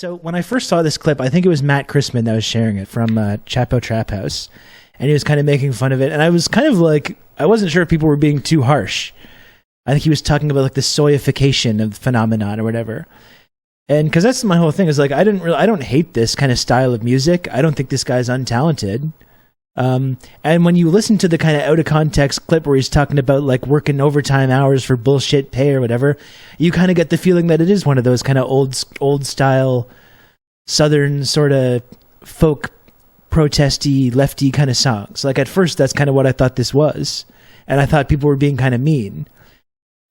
So when I first saw this clip, I think it was Matt Chrisman that was sharing it from Chapo Trap House, and he was kind of making fun of it. And I was kind of like, I wasn't sure if people were being too harsh. I think he was talking about like the soyification of the phenomenon or whatever. And because that's my whole thing is like, I don't hate this kind of style of music. I don't think this guy's untalented. And when you listen to the kind of out of context clip where he's talking about like working overtime hours for bullshit pay or whatever, you kind of get the feeling that it is one of those kind of old style Southern sort of folk protesty lefty kind of songs. Like at first that's kind of what I thought this was. And I thought people were being kind of mean.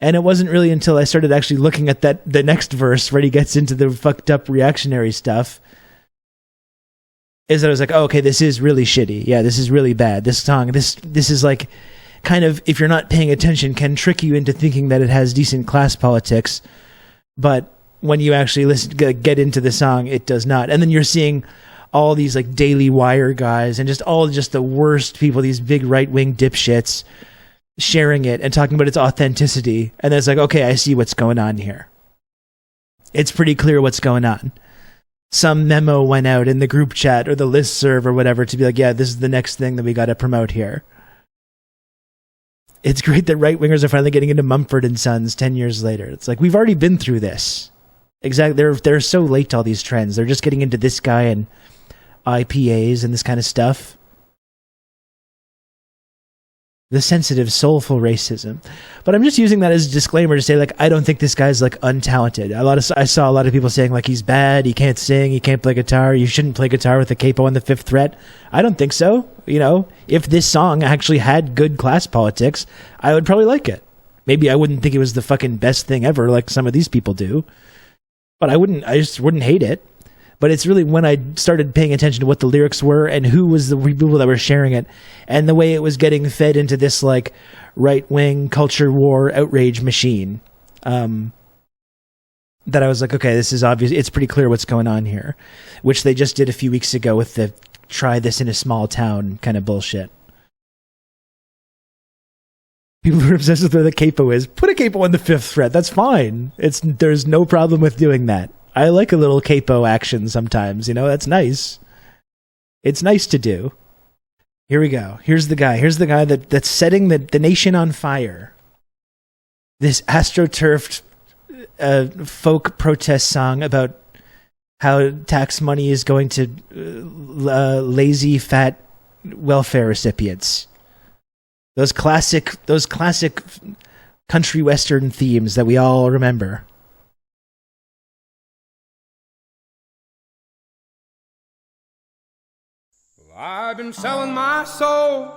And it wasn't really until I started actually looking at the next verse where he gets into the fucked up reactionary stuff is that I was like, oh, okay, this is really shitty. Yeah, this is really bad. This song, this is like kind of, if you're not paying attention, can trick you into thinking that it has decent class politics. But when you actually get into the song, it does not. And then you're seeing all these like Daily Wire guys and just the worst people, these big right-wing dipshits sharing it and talking about its authenticity. And then it's like, okay, I see what's going on here. It's pretty clear what's going on. Some memo went out in the group chat or the listserv or whatever to be like, yeah, this is the next thing that we got to promote here. It's great that right-wingers are finally getting into Mumford and Sons 10 years later. It's like, we've already been through this. Exactly. They're so late to all these trends. They're just getting into this guy and IPAs and this kind of stuff. The sensitive, soulful racism. But I'm just using that as a disclaimer to say, like, I don't think this guy's, like, untalented. I saw a lot of people saying, like, he's bad, he can't sing, he can't play guitar, you shouldn't play guitar with a capo on the fifth fret. I don't think so. You know, if this song actually had good class politics, I would probably like it. Maybe I wouldn't think it was the fucking best thing ever, like some of these people do. But I just wouldn't hate it. But it's really when I started paying attention to what the lyrics were and who was the people that were sharing it and the way it was getting fed into this like right-wing culture war outrage machine, that I was like, okay, this is obvious. It's pretty clear what's going on here, which they just did a few weeks ago with the try this in a small town kind of bullshit. People are obsessed with where the capo is. Put a capo on the fifth fret. That's fine. There's no problem with doing that. I like a little capo action sometimes, you know, that's nice. It's nice to do. Here we go. Here's the guy that's setting the nation on fire. This astroturfed folk protest song about how tax money is going to lazy, fat welfare recipients. Those classic country western themes that we all remember. I've been selling my soul,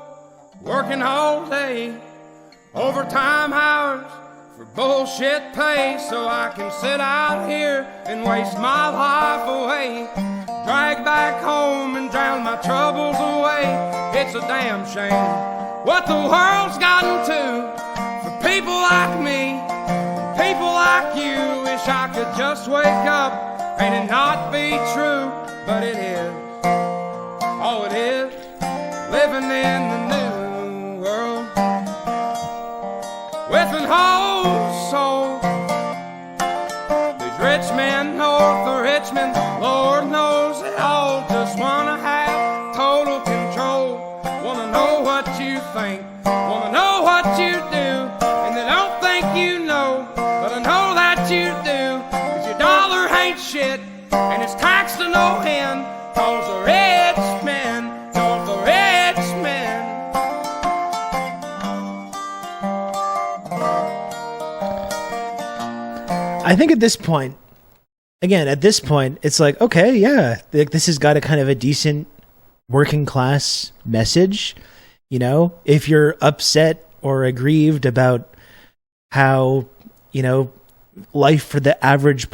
working all day, overtime hours for bullshit pay, so I can sit out here and waste my life away, drag back home and drown my troubles away. It's a damn shame what the world's gotten to for people like me, people like you. Wish I could just wake up and it not be true, but it is. Oh, it is living in the new world with an whole soul. These rich men north of Richmond, Lord knows they all just wanna have total control. Wanna know what you think, wanna know what you do, and they don't think you know, but I know that you do. 'Cause your dollar ain't shit, and it's taxed to no end. 'Cause the rich men, cause the rich men. I think at this point, it's like, okay, yeah, this has got a kind of a decent working class message. You know, if you're upset or aggrieved about how, you know, life for the average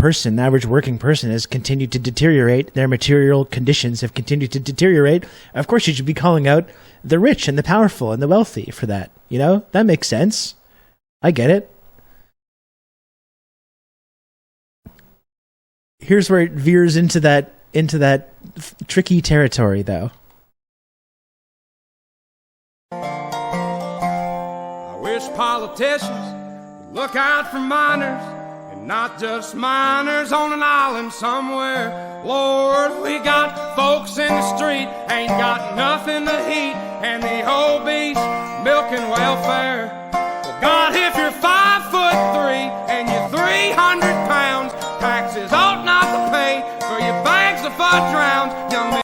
working person has continued to deteriorate, their material conditions have continued to deteriorate, of course you should be calling out the rich and the powerful and the wealthy for that. You know, that makes sense. I get it. Here's where it veers into that tricky territory, though. I wish politicians would look out for minors, not just miners on an island somewhere. Lord, we got folks in the street, ain't got nothing to eat, and the obese milking welfare. Well, God, if you're 5'3" and you're 300 pounds, taxes ought not to pay for your bags of fudge rounds, young man.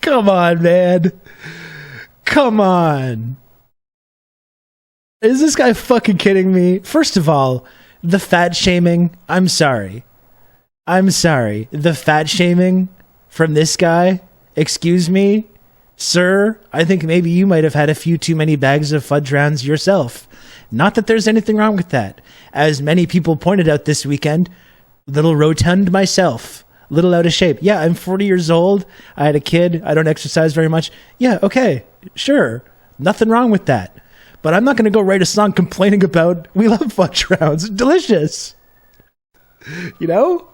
Come on, man. Come on. Is this guy fucking kidding me? First of all, the fat shaming. I'm sorry. The fat shaming from this guy. Excuse me, sir. I think maybe you might have had a few too many bags of fudge rounds yourself. Not that there's anything wrong with that. As many people pointed out this weekend, little rotund myself. Little out of shape. Yeah, I'm 40 years old. I had a kid. I don't exercise very much. Yeah, okay. Sure. Nothing wrong with that. But I'm not going to go write a song complaining about we love fudge rounds. Delicious. You know?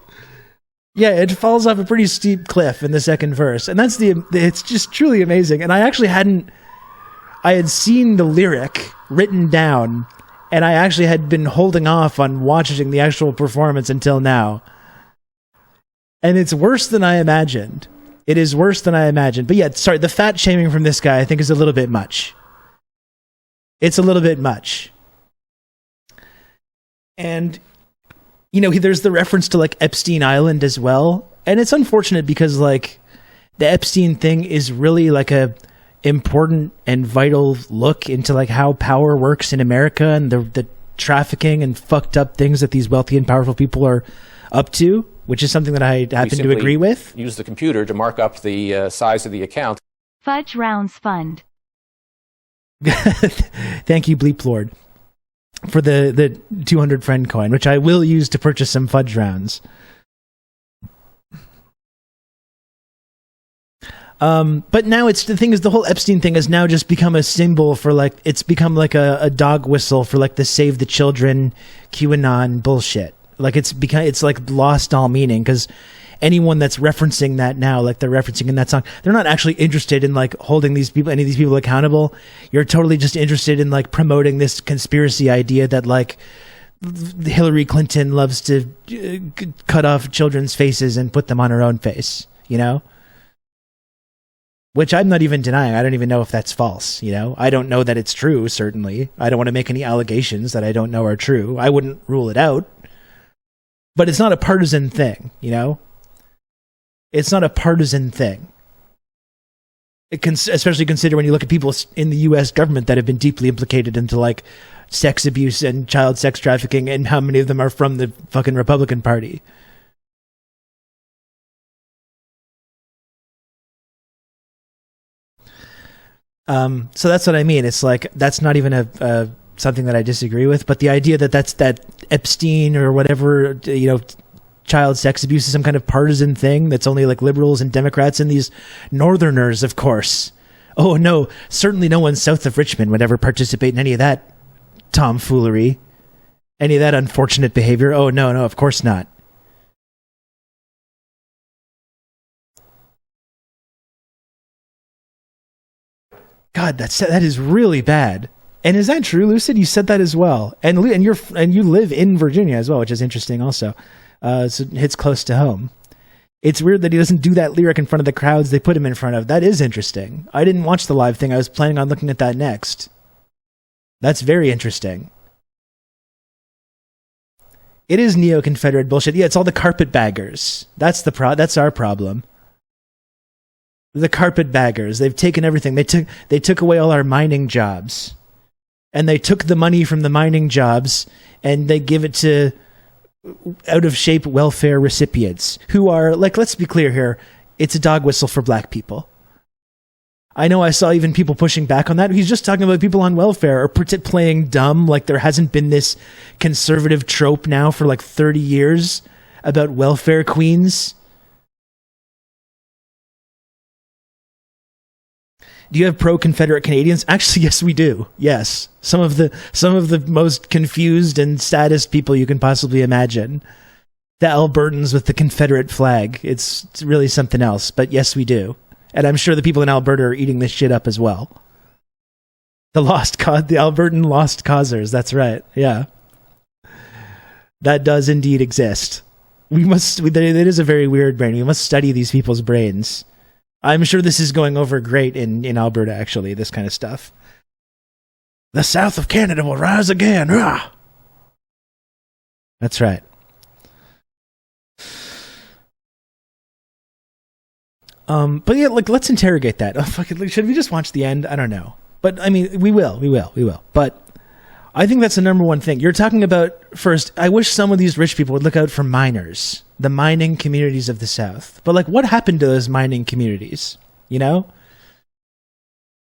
Yeah, it falls off a pretty steep cliff in the second verse. And it's just truly amazing. And I had seen the lyric written down, and I actually had been holding off on watching the actual performance until now. And it's worse than I imagined. It is worse than I imagined. But yeah, sorry, the fat shaming from this guy I think is a little bit much. It's a little bit much. And, you know, there's the reference to, like, Epstein Island as well. And it's unfortunate because, like, the Epstein thing is really, like, a important and vital look into, like, how power works in America and the trafficking and fucked up things that these wealthy and powerful people are up to, which is something that I happen to agree with. Use the computer to mark up the size of the account. Fudge Rounds Fund. Thank you, Bleep Lord, for the 200 friend coin, which I will use to purchase some fudge rounds. But now the whole Epstein thing has now just become a symbol for, like, it's become like a dog whistle for, like, the Save the Children QAnon bullshit. Like, it's like lost all meaning, because anyone that's referencing that now, like they're referencing in that song, they're not actually interested in, like, holding any of these people accountable. You're totally just interested in, like, promoting this conspiracy idea that, like, Hillary Clinton loves to cut off children's faces and put them on her own face, you know? Which I'm not even denying. I don't even know if that's false, you know? I don't know that it's true, certainly. I don't want to make any allegations that I don't know are true. I wouldn't rule it out. But it's not a partisan thing, you know? It's not a partisan thing. Especially consider when you look at people in the U.S. government that have been deeply implicated into, like, sex abuse and child sex trafficking, and how many of them are from the fucking Republican Party. So that's what I mean. It's like, that's not even a something that I disagree with, but the idea that Epstein or whatever, you know, child sex abuse is some kind of partisan thing that's only, like, liberals and Democrats and these northerners, of course. Oh no, certainly no one south of Richmond would ever participate in any of that tomfoolery, any of that unfortunate behavior. Oh no, of course not. God, that is really bad. And is that true, Lucid? You said that as well, and you live in Virginia as well, which is interesting. Also, so it hits close to home. It's weird that he doesn't do that lyric in front of the crowds they put him in front of. That is interesting. I didn't watch the live thing. I was planning on looking at that next. That's very interesting. It is neo-Confederate bullshit. Yeah, it's all the carpetbaggers. That's our problem. The carpetbaggers. They've taken everything. They took away all our mining jobs. And they took the money from the mining jobs and they give it to out-of-shape welfare recipients who are, like, let's be clear here, it's a dog whistle for black people. I know I saw even people pushing back on that. He's just talking about people on welfare or playing dumb, like there hasn't been this conservative trope now for like 30 years about welfare queens. Do you have pro-Confederate Canadians? Actually, yes, we do. Yes. Some of the most confused and saddest people you can possibly imagine. The Albertans with the Confederate flag. It's really something else. But yes, we do. And I'm sure the people in Alberta are eating this shit up as well. The Albertan lost causers. That's right. Yeah. That does indeed exist. It is a very weird brain. We must study these people's brains. I'm sure this is going over great in Alberta, actually, this kind of stuff. The south of Canada will rise again. Rah! That's right. But yeah, like, let's interrogate that. Oh, fuck it. Should we just watch the end? I don't know. But, I mean, we will. But I think that's the number one thing. You're talking about, first, I wish some of these rich people would look out for miners, the mining communities of the South. But, like, what happened to those mining communities? You know?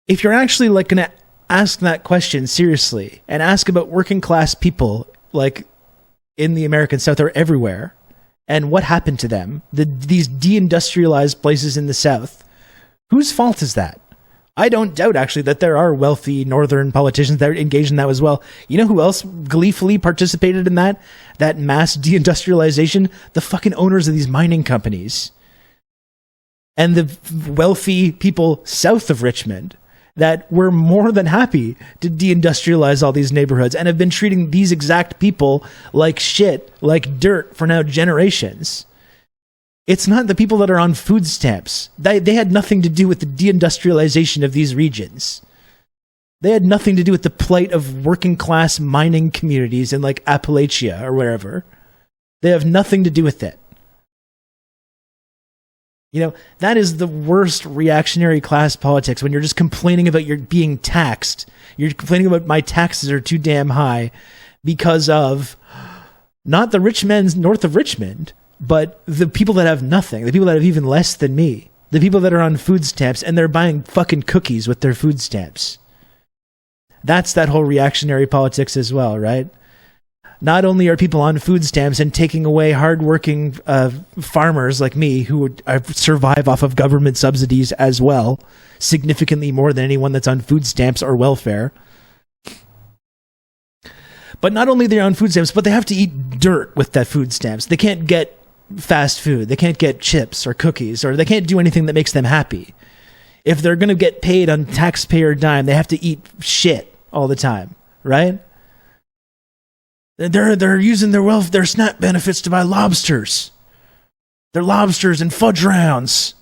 If you're actually, like, going to ask that question seriously and ask about working class people, like, in the American South or everywhere, and what happened to them, these deindustrialized places in the South, whose fault is that? I don't doubt, actually, that there are wealthy northern politicians that are engaged in that as well. You know who else gleefully participated in that mass deindustrialization? The fucking owners of these mining companies. And the wealthy people south of Richmond that were more than happy to deindustrialize all these neighborhoods and have been treating these exact people like shit, like dirt for now generations. It's not the people that are on food stamps. They had nothing to do with the deindustrialization of these regions. They had nothing to do with the plight of working class mining communities in like Appalachia or wherever. They have nothing to do with it. You know, that is the worst reactionary class politics, when you're just complaining about your being taxed. You're complaining about my taxes are too damn high because of not the rich men north of Richmond, but the people that have nothing, the people that have even less than me, the people that are on food stamps and they're buying fucking cookies with their food stamps. That's that whole reactionary politics as well, right? Not only are people on food stamps and taking away hardworking farmers like me who survive off of government subsidies as well, significantly more than anyone that's on food stamps or welfare. But not only they're on food stamps, but they have to eat dirt with that food stamps. They can't get fast food. They can't get chips or cookies, or they can't do anything that makes them happy. If they're going to get paid on taxpayer dime, they have to eat shit all the time, right? They're using their SNAP benefits to buy lobsters. They're lobsters and fudge rounds.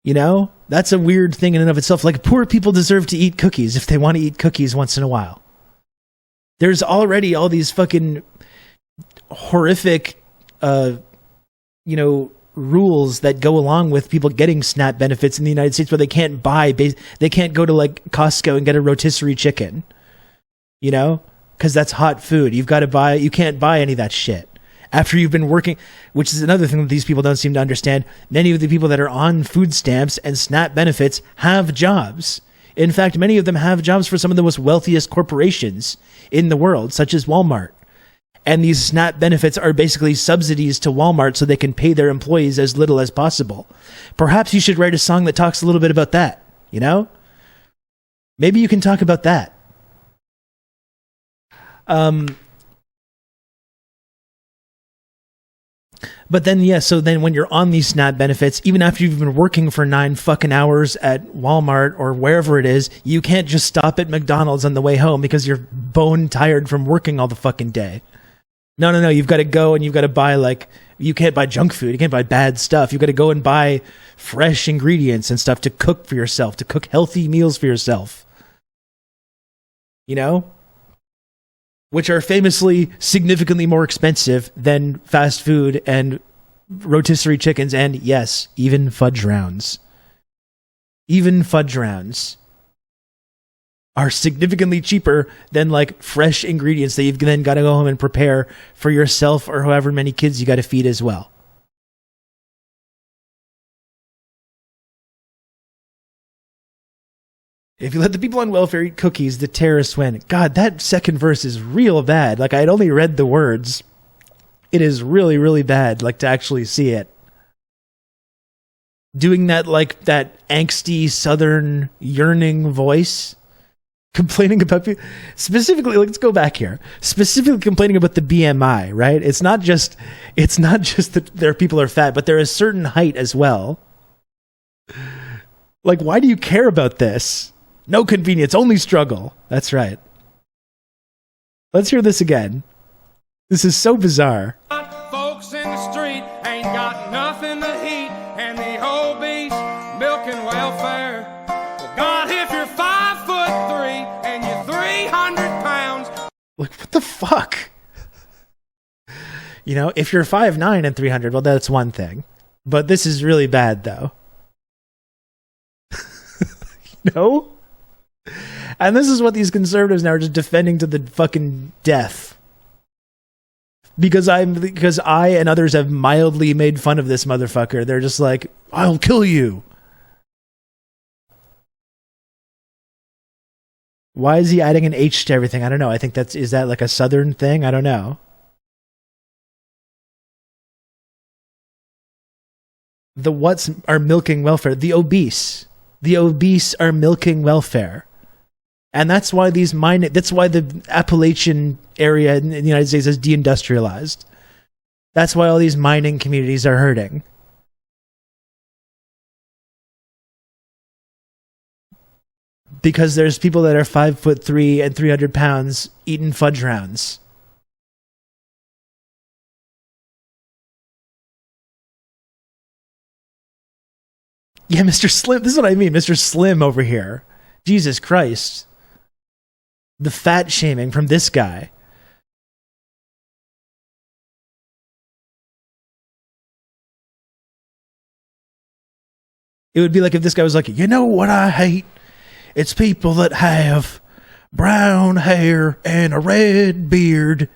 You know, that's a weird thing in and of itself. Like, poor people deserve to eat cookies if they want to eat cookies once in a while. There's already all these fucking horrific, rules that go along with people getting SNAP benefits in the United States, where they can't go to like Costco and get a rotisserie chicken, you know, because that's hot food. You can't buy any of that shit after you've been working, which is another thing that these people don't seem to understand. Many of the people that are on food stamps and SNAP benefits have jobs. In fact, many of them have jobs for some of the most wealthiest corporations in the world, such as Walmart. And these SNAP benefits are basically subsidies to Walmart so they can pay their employees as little as possible. Perhaps you should write a song that talks a little bit about that, you know? Maybe you can talk about that. But then, so then when you're on these SNAP benefits, even after you've been working for 9 fucking hours at Walmart or wherever it is, you can't just stop at McDonald's on the way home because you're bone tired from working all the fucking day. No. You've got to go and you've got to buy, like, you can't buy junk food. You can't buy bad stuff. You've got to go and buy fresh ingredients and stuff to cook for yourself, to cook healthy meals for yourself. You know? Which are famously significantly more expensive than fast food and rotisserie chickens and, yes, even fudge rounds. Even fudge rounds are significantly cheaper than like fresh ingredients that you've then got to go home and prepare for yourself or however many kids you got to feed as well. If you let the people on welfare eat cookies, the terrorists win. God, that second verse is real bad. Like, I'd only read the words. It is really, really bad, like, to actually see it. Doing that, like, that angsty, southern, yearning voice. Complaining about people. Specifically, let's go back here. Specifically complaining about the BMI, right? It's not just that their people are fat, but they're a certain height as well. Like, why do you care about this? No convenience, only struggle. That's right. Let's hear this again. This is so bizarre. Folks in the street ain't got nothing to eat, and the obese milking welfare. Well, God, if you're 5'3" and you're 300 pounds. Like, what the fuck? You know, if you're 5'9" and 300, well, that's one thing. But this is really bad, though. You know? And this is what these conservatives now are just defending to the fucking death. Because I and others have mildly made fun of this motherfucker. They're just like, I'll kill you. Why is he adding an H to everything? I don't know. I think is that like a Southern thing? I don't know. The whats are milking welfare. The obese. The obese are milking welfare. And that's why that's why the Appalachian area in the United States is deindustrialized. That's why all these mining communities are hurting. Because there's people that are 5'3" and 300 pounds eating fudge rounds. Yeah, Mr. Slim. This is what I mean. Mr. Slim over here. Jesus Christ. The fat shaming from this guy. It would be like if this guy was like, you know what I hate? It's people that have brown hair and a red beard.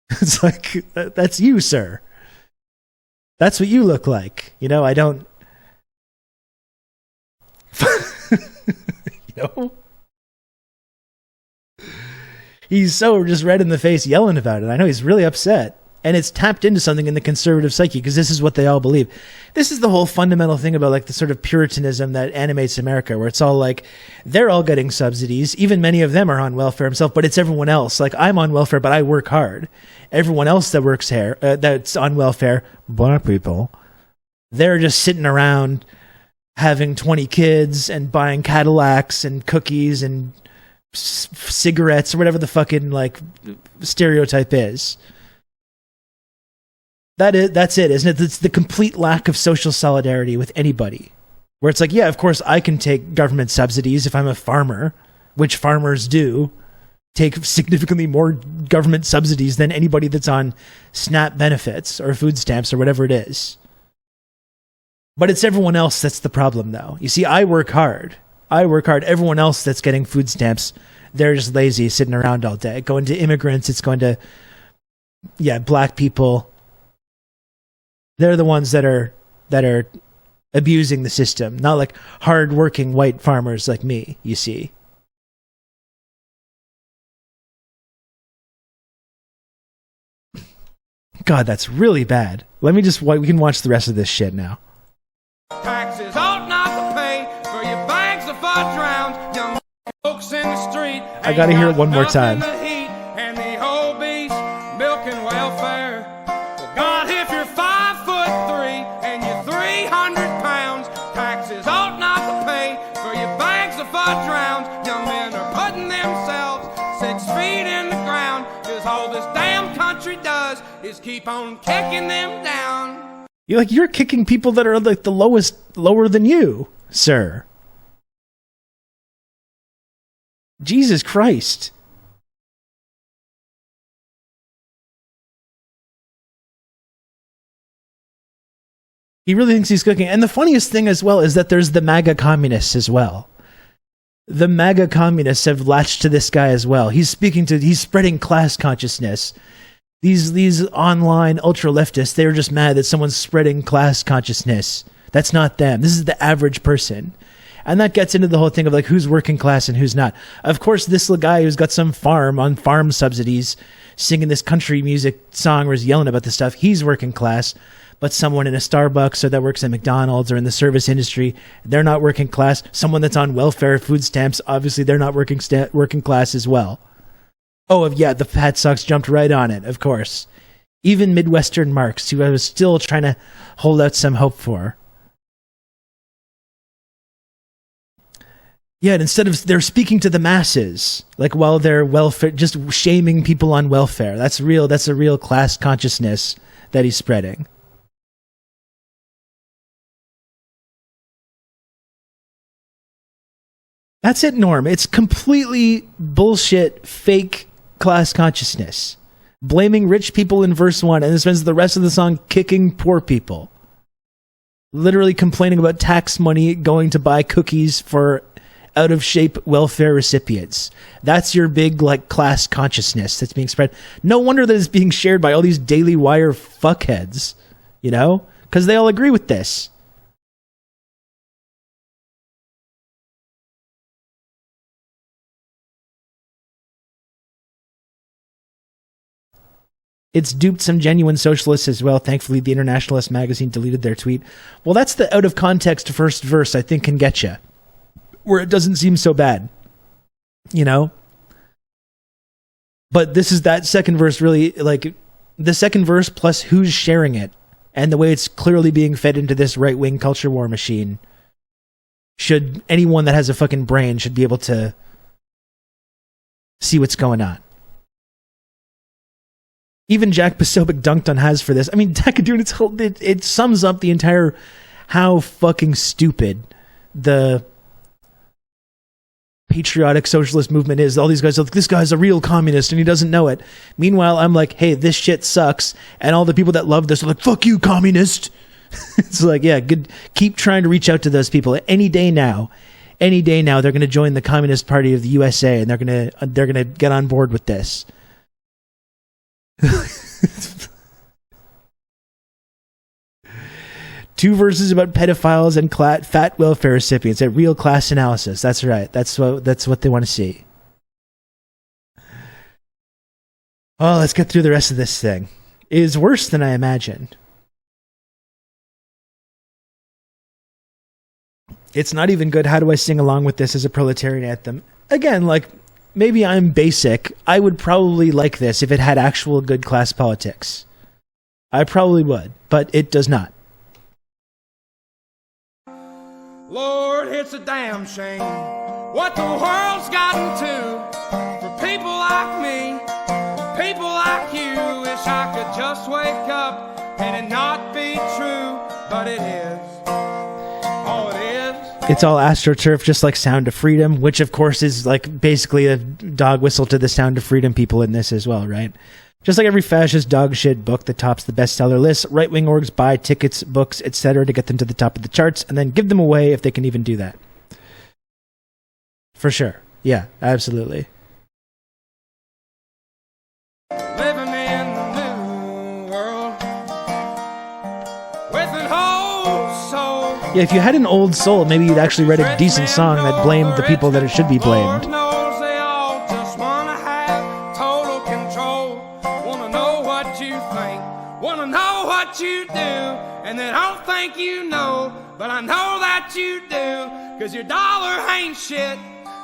It's like, that's you, sir. That's what you look like. You know, I don't... You know? He's so just red in the face yelling about it. I know he's really upset. And it's tapped into something in the conservative psyche because this is what they all believe. This is the whole fundamental thing about like the sort of puritanism that animates America, where it's all like, they're all getting subsidies. Even many of them are on welfare themselves, but it's everyone else. Like, I'm on welfare, but I work hard. Everyone else that works here, that's on welfare, black people, they're just sitting around having 20 kids and buying Cadillacs and cookies and cigarettes or whatever the fucking like stereotype is. That's it, isn't it? It's the complete lack of social solidarity with anybody. Where it's like, yeah, of course I can take government subsidies if I'm a farmer, which farmers do take significantly more government subsidies than anybody that's on SNAP benefits or food stamps or whatever it is. But it's everyone else that's the problem, though. You see, I work hard. Everyone else that's getting food stamps, they're just lazy, sitting around all day. Going to immigrants, it's going to, yeah, black people. They're the ones that are abusing the system, not like hard-working white farmers like me, you see. God, that's really bad. We can watch the rest of this shit now. Taxes ought not to pay for your bags of fudge rounds. Young folks in the street. I gotta hear it one more time. And the obese milking welfare. Well, God, if you're 5'3" and you're 300 pounds, taxes ought not to pay for your bags of fudge rounds. Young men are putting themselves 6 feet in the ground, 'cause all this damn country does is keep on kicking them down. You're kicking people that are like the lower than you, sir. Jesus Christ. He really thinks he's cooking. And the funniest thing as well is that there's the MAGA communists as well. The MAGA communists have latched to this guy as well. He's spreading class consciousness. These online ultra-leftists, they're just mad that someone's spreading class consciousness. That's not them. This is the average person. And that gets into the whole thing of like who's working class and who's not. Of course, this little guy who's got some farm on farm subsidies, singing this country music song or is yelling about this stuff, he's working class. But someone in a Starbucks or that works at McDonald's or in the service industry, they're not working class. Someone that's on welfare, food stamps, obviously they're not working class as well. Oh, yeah, the fat socks jumped right on it, of course. Even Midwestern Marx, who I was still trying to hold out some hope for. Yeah, and instead of they're speaking to the masses, like while they're welfare, just shaming people on welfare. That's real. That's a real class consciousness that he's spreading. That's it, Norm. It's completely bullshit, fake class consciousness. Blaming rich people in verse 1, and then spends the rest of the song kicking poor people. Literally complaining about tax money going to buy cookies for out-of-shape welfare recipients. That's your big, like, class consciousness that's being spread. No wonder that it's being shared by all these Daily Wire fuckheads, you know? Because they all agree with this. It's duped some genuine socialists as well. Thankfully, the Internationalist magazine deleted their tweet. Well, that's the out-of-context first verse I think can get you. Where it doesn't seem so bad. You know? But this is that second verse really, like, the second verse plus who's sharing it and the way it's clearly being fed into this right-wing culture war machine. Should anyone that has a fucking brain should be able to see what's going on. Even Jack Posobiec dunked on Haz for this. I mean, dude, it sums up the entire how fucking stupid the patriotic socialist movement is. All these guys are like, this guy's a real communist and he doesn't know it. Meanwhile, I'm like, hey, this shit sucks. And all the people that love this are like, fuck you, communist. It's like, yeah, good. Keep trying to reach out to those people. Any day now, they're going to join the Communist Party of the USA and they're going to get on board with this. Two verses about pedophiles and fat welfare recipients. A real class analysis. That's right. That's what they want to see. Oh, let's get through the rest of this thing. It is worse than I imagined. It's not even good. How do I sing along with this as a proletarian anthem? Again, like, maybe I'm basic. I would probably like this if it had actual good class politics. I probably would, but it does not. Lord, it's a damn shame what the world's gotten to. For people like me, people like you, wish I could just wake up and it not be true, but it is. Oh, it is. It's all astroturfed, just like Sound of Freedom, which of course is like basically a dog whistle to the Sound of Freedom people in this as well, right? Just like every fascist dog shit book that tops the bestseller list, right-wing orgs buy tickets, books, etc. to get them to the top of the charts and then give them away if they can even do that. For sure. Yeah, absolutely. Living in the new world with an old soul. Yeah, if you had an old soul, maybe you'd actually write a decent song that blamed the people that it should be blamed. Lord knows they all just wanna have total control. Wanna know what you think, wanna know what you do, and they don't think you know, but I know that you do, 'cause your dollar ain't shit,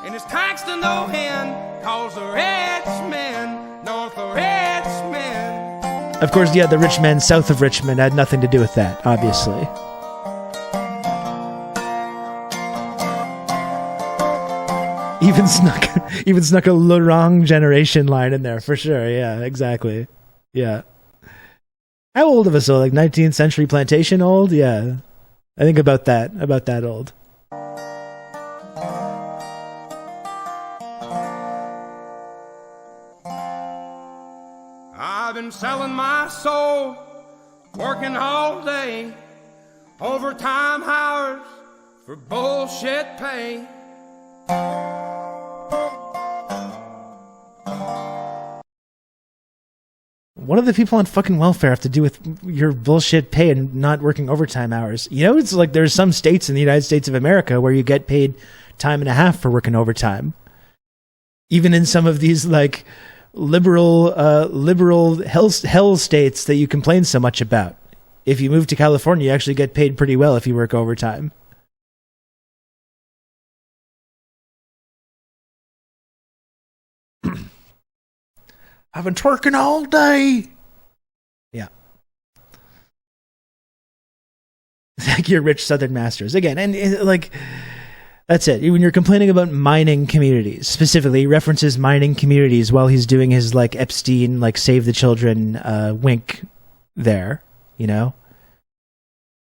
and it's taxed to no end, 'cause the rich men, north of Richmond. Of course, yeah, the rich men south of Richmond had nothing to do with that, obviously. Even snuck a wrong generation line in there, for sure. Yeah, exactly. Yeah. How old of us old? Like 19th century plantation old? Yeah. I think about that old. I've been selling my soul, working all day, overtime hours for bullshit pay. What do the people on fucking welfare have to do with your bullshit pay and not working overtime hours? You know, it's like there's some states in the United States of America where you get paid time and a half for working overtime. Even in some of these like liberal hell states that you complain so much about. If you move to California, you actually get paid pretty well if you work overtime. I've been twerking all day. Yeah. Thank you, rich Southern masters. Again, and like, That's it. When you're complaining about mining communities, specifically, he references mining communities while he's doing his like Epstein, like save the children wink there, you know?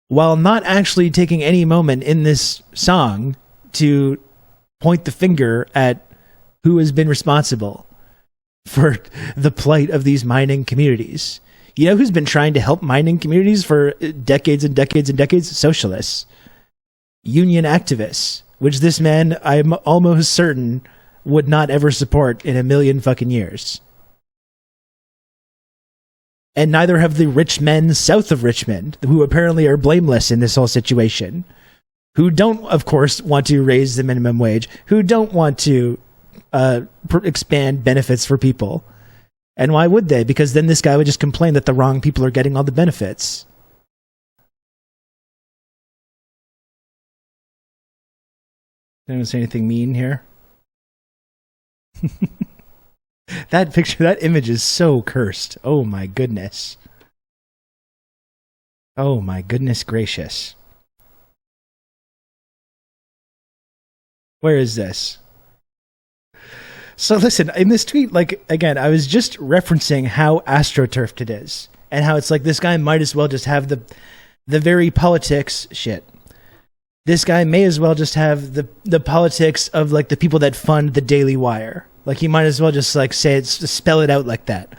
While not actually taking any moment in this song to point the finger at who has been responsible for the plight of these mining communities. You know who's been trying to help mining communities for decades and decades and decades? Socialists. Union activists. Which this man, I'm almost certain, would not ever support in a million fucking years. And neither have the rich men south of Richmond, who apparently are blameless in this whole situation, who don't, of course, want to raise the minimum wage, who don't want to expand benefits for people. And why would they? Because then this guy would just complain that the wrong people are getting all the benefits. Anyone say anything mean here? That picture, that image is so cursed. Oh my goodness. Oh my goodness gracious. Where is this? So listen, in this tweet, like, again, I was just referencing how astroturfed it is. And how it's like, this guy might as well just have the very politics shit. This guy may as well just have the politics of like the people that fund the Daily Wire. Like he might as well just like say it, spell it out like that.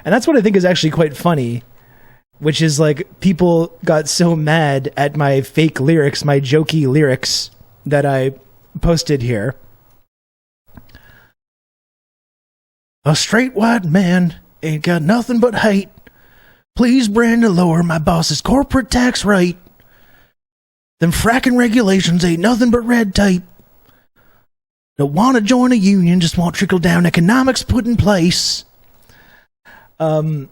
And that's what I think is actually quite funny, which is like people got so mad at my fake lyrics, my jokey lyrics that I posted here. A straight white man ain't got nothing but hate. Please, Brandon, lower my boss's corporate tax rate. Them fracking regulations ain't nothing but red tape. Don't want to join a union, just want trickle-down economics put in place. The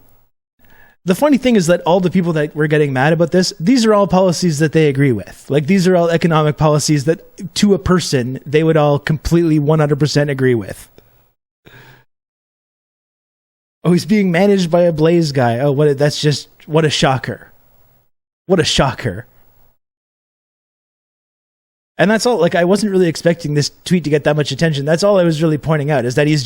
funny thing is that all the people that were getting mad about this, these are all policies that they agree with. Like, these are all economic policies that, to a person, they would all completely 100% agree with. Oh, he's being managed by a Blaze guy. Oh, what a shocker. What a shocker. And that's all. Like, I wasn't really expecting this tweet to get that much attention. That's all I was really pointing out, is that he's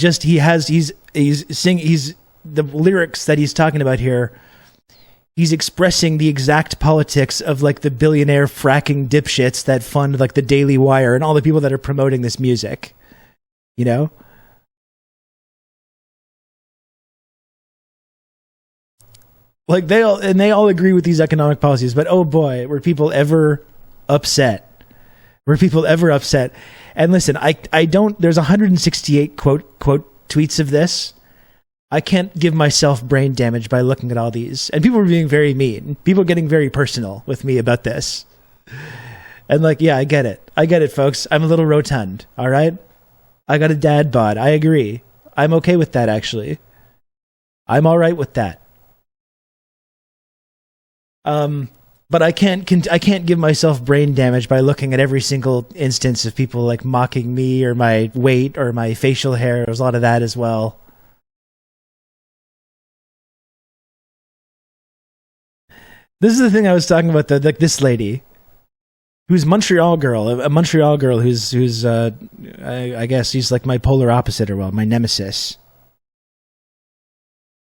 the lyrics that he's talking about here. He's expressing the exact politics of like the billionaire fracking dipshits that fund like the Daily Wire and all the people that are promoting this music. You know? Like they all agree with these economic policies, but oh boy, were people ever upset. And listen, I don't, there's 168 quote tweets of this. I can't give myself brain damage by looking at all these. And people were being very mean. People getting very personal with me about this. And like, yeah, I get it, folks. I'm a little rotund, all right? I got a dad bod. I agree. I'm okay with that, actually. I'm all right with that. But I can't give myself brain damage by looking at every single instance of people like mocking me or my weight or my facial hair. There's a lot of that as well. This is the thing I was talking about, like this lady who's a Montreal girl who's I guess she's like my polar opposite, or well, my nemesis.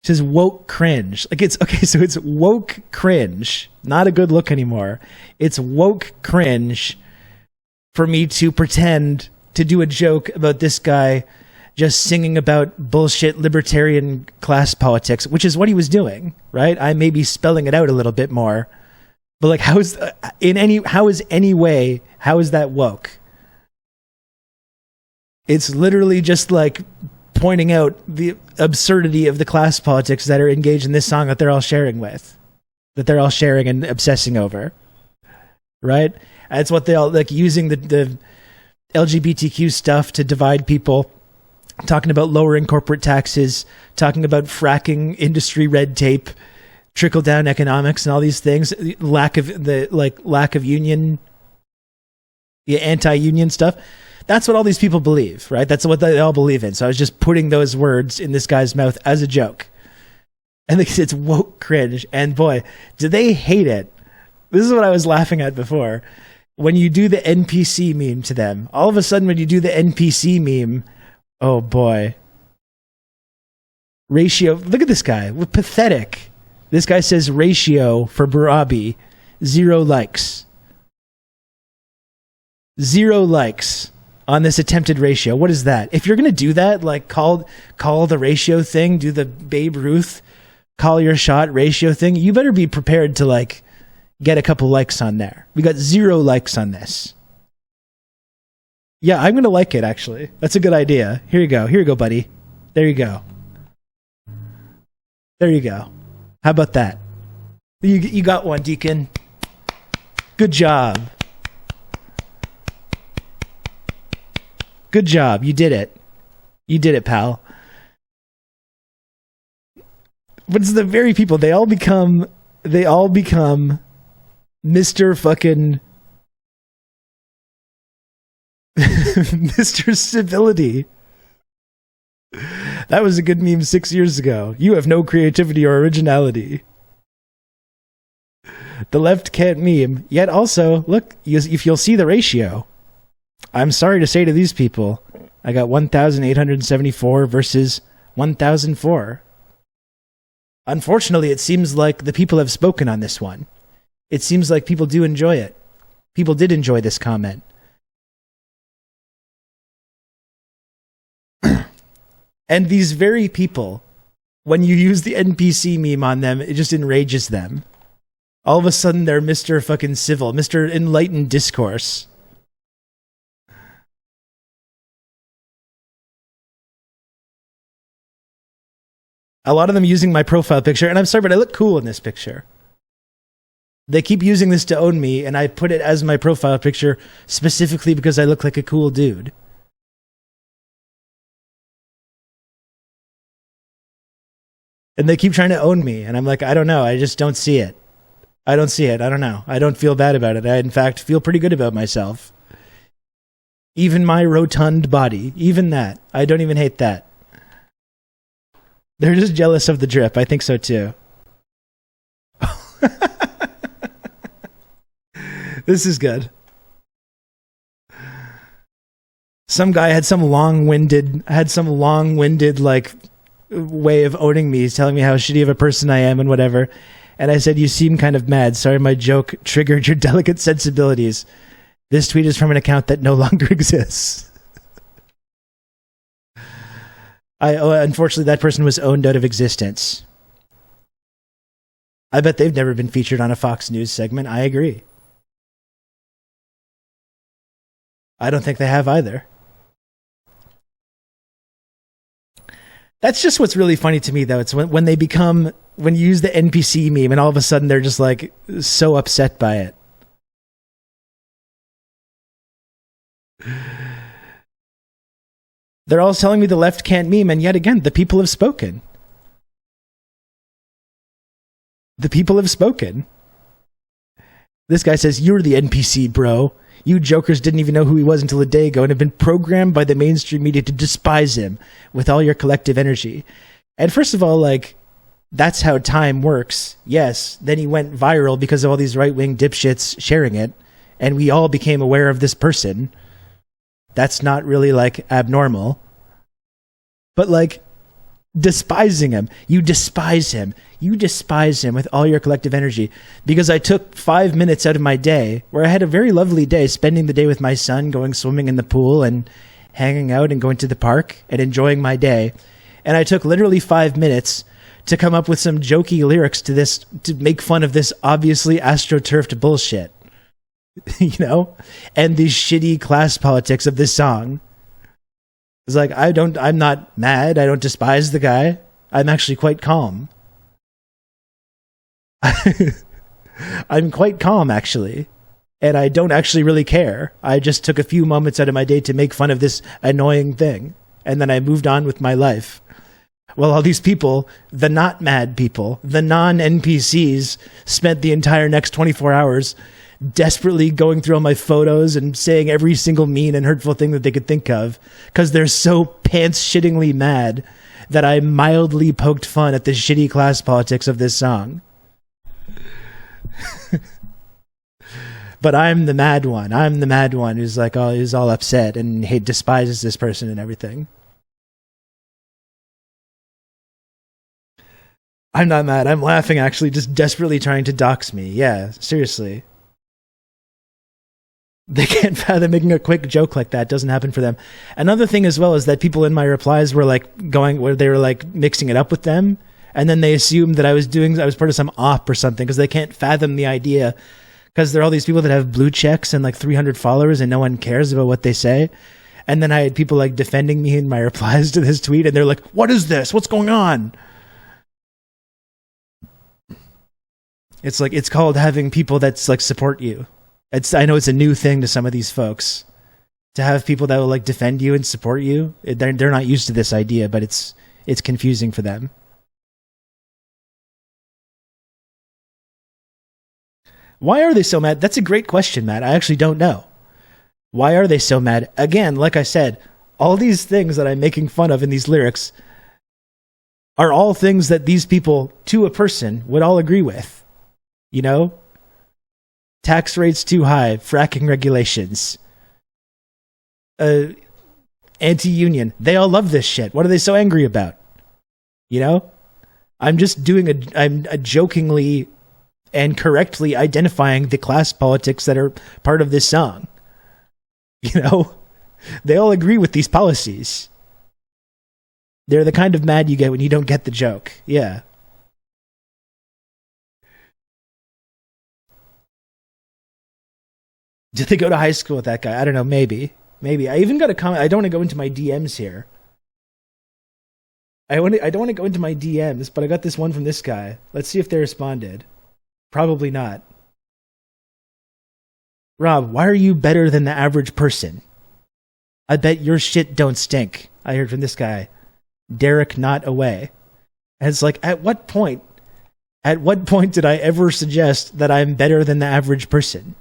It says woke cringe. Like it's okay, so it's woke cringe. Not a good look anymore. It's woke cringe for me to pretend to do a joke about this guy just singing about bullshit libertarian class politics, which is what he was doing, right? I may be spelling it out a little bit more, but like how is that woke? It's literally just like pointing out the absurdity of the class politics that are engaged in this song that they're all sharing and obsessing over, right? And it's what they all like, using the LGBTQ stuff to divide people, talking about lowering corporate taxes, talking about fracking industry red tape, trickle down economics, and all these things. Lack of union, anti-union stuff. That's what all these people believe, right? That's what they all believe in. So I was just putting those words in this guy's mouth as a joke. And it's woke cringe. And boy, do they hate it. This is what I was laughing at before. when you do the NPC meme to them, all of a sudden when you do the NPC meme, oh boy. Ratio, look at this guy, pathetic. This guy says ratio for Barabi, 0 likes. 0 likes on this attempted ratio. What is that? If you're going to do that, like call the ratio thing, do the Babe Ruth, call your shot ratio thing, you better be prepared to like get a couple likes on there. We got 0 likes on this. Yeah, I'm going to like it, actually. That's a good idea. Here you go. Here you go, buddy. There you go. There you go. How about that? You got one, Deacon. Good job. Good job. You did it. You did it, pal. But it's the very people. They all become Mr. fucking Mr. Civility. That was a good meme 6 years ago. You have no creativity or originality. The left can't meme. Yet also, look, if you'll see the ratio. I'm sorry to say to these people, I got 1,874 versus 1,004. Unfortunately, it seems like the people have spoken on this one. It seems like people do enjoy it. People did enjoy this comment. And these very people, when you use the NPC meme on them, it just enrages them. All of a sudden, they're Mr. fucking Civil, Mr. Enlightened Discourse. A lot of them using my profile picture, and I'm sorry, but I look cool in this picture. They keep using this to own me, and I put it as my profile picture specifically because I look like a cool dude. And they keep trying to own me, and I'm like, I don't know, I just don't see it. I don't see it, I don't know. I don't feel bad about it. I, in fact, feel pretty good about myself. Even my rotund body, even that. I don't even hate that. They're just jealous of the drip. I think so too. This is good. Some guy had some long-winded like way of owning me. He's telling me how shitty of a person I am and whatever. And I said, you seem kind of mad. Sorry, my joke triggered your delicate sensibilities. This tweet is from an account that no longer exists. Unfortunately, that person was owned out of existence. I bet they've never been featured on a Fox News segment. I agree. I don't think they have either. That's just what's really funny to me, though. It's when you use the NPC meme and all of a sudden they're just like so upset by it. They're all telling me the left can't meme, and yet again, the people have spoken. The people have spoken. This guy says, you're the NPC, bro. You jokers didn't even know who he was until a day ago and have been programmed by the mainstream media to despise him with all your collective energy. And first of all, like, that's how time works. Yes, then he went viral because of all these right-wing dipshits sharing it, and we all became aware of this person. That's not really, like, abnormal. But, like, despising him. You despise him. You despise him with all your collective energy. Because I took 5 minutes out of my day, where I had a very lovely day, spending the day with my son, going swimming in the pool and hanging out and going to the park and enjoying my day. And I took literally 5 minutes to come up with some jokey lyrics to this, to make fun of this obviously astroturfed bullshit. You know? And the shitty class politics of this song. It's like, I'm not mad. I don't despise the guy. I'm actually quite calm. I'm quite calm, actually. And I don't actually really care. I just took a few moments out of my day to make fun of this annoying thing. And then I moved on with my life. Well, all these people, the not mad people, the non-NPCs, spent the entire next 24 hours desperately going through all my photos and saying every single mean and hurtful thing that they could think of because they're so pants-shittingly mad that I mildly poked fun at the shitty class politics of this song. But I'm the mad one. I'm the mad one who's like, who's all upset and despises this person and everything. I'm not mad. I'm laughing, actually, just desperately trying to dox me. Yeah, seriously. They can't fathom making a quick joke like that. Doesn't happen for them. Another thing as well is that people in my replies were like where they were like mixing it up with them, and then they assumed that I was part of some op or something because they can't fathom the idea, because there are all these people that have blue checks and like 300 followers and no one cares about what they say. And then I had people like defending me in my replies to this tweet, and they're like, "What is this? What's going on?" It's like, it's called having people that's like support you. I know it's a new thing to some of these folks to have people that will like defend you and support you. They're not used to this idea, but it's confusing for them. Why are they so mad? That's a great question, Matt. I actually don't know. Why are they so mad? Again, like I said, all these things that I'm making fun of in these lyrics are all things that these people, to a person, would all agree with. You know? Tax rates too high, fracking regulations, anti-union. They all love this shit. What are they so angry about? You know? I'm just I'm jokingly and correctly identifying the class politics that are part of this song. You know? They all agree with these policies. They're the kind of mad you get when you don't get the joke. Yeah. Did they go to high school with that guy? I don't know. Maybe. I even got a comment. I don't want to go into my DMs here. I don't want to go into my DMs, but I got this one from this guy. Let's see if they responded. Probably not. Rob, why are you better than the average person? I bet your shit don't stink. I heard from this guy. Derek not away. And it's like, at what point did I ever suggest that I'm better than the average person?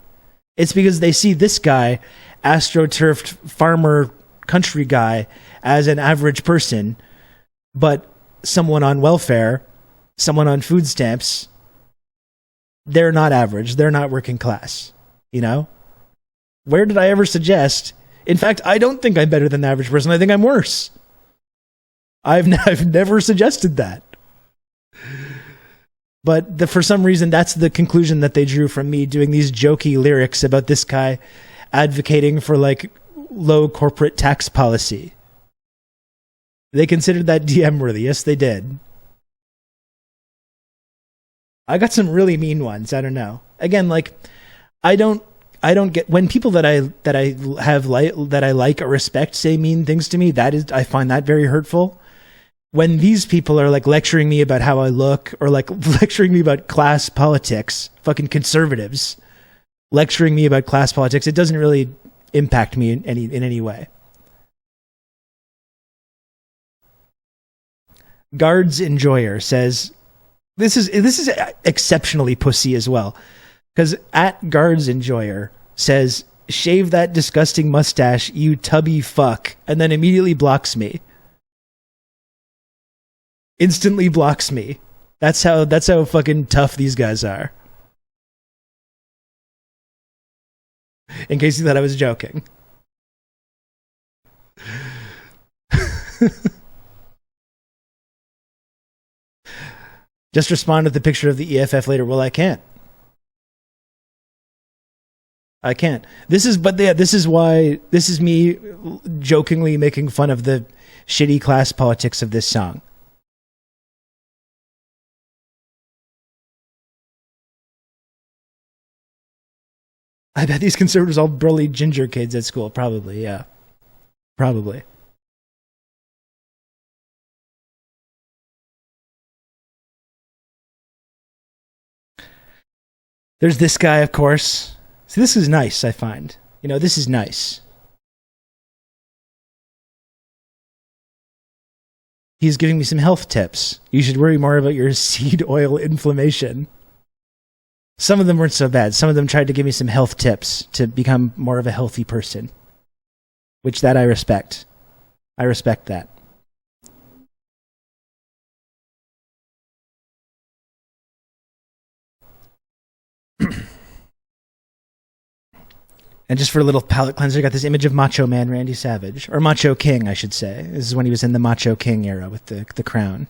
It's because they see this guy, astroturfed farmer country guy, as an average person, but someone on welfare, someone on food stamps, they're not average. They're not working class. You know? Where did I ever suggest? In fact, I don't think I'm better than the average person. I think I'm worse. I've never suggested that. But for some reason, that's the conclusion that they drew from me doing these jokey lyrics about this guy advocating for like low corporate tax policy. They considered that DM worthy. Yes, they did. I got some really mean ones. I don't know. Again, like I don't get when people that I like or respect say mean things to me. I find that very hurtful. When these people are like lecturing me about how I look, or like lecturing me about class politics, fucking conservatives lecturing me about class politics, it doesn't really impact me in any way. Guards Enjoyer says, this is exceptionally pussy as well, because at Guards Enjoyer says, shave that disgusting mustache, you tubby fuck, and then immediately blocks me. Instantly blocks me. That's how fucking tough these guys are. In case you thought I was joking. Just respond with the picture of the EFF later. Well, I can't. This is me jokingly making fun of the shitty class politics of this song. I bet these conservatives all burly ginger kids at school. Probably, yeah. Probably. There's this guy, of course. See, this is nice, I find. You know, this is nice. He's giving me some health tips. You should worry more about your seed oil inflammation. Some of them weren't so bad. Some of them tried to give me some health tips to become more of a healthy person. Which that I respect. I respect that. And just for a little palate cleanser, I got this image of Macho Man Randy Savage. Or Macho King, I should say. This is when he was in the Macho King era with the crown.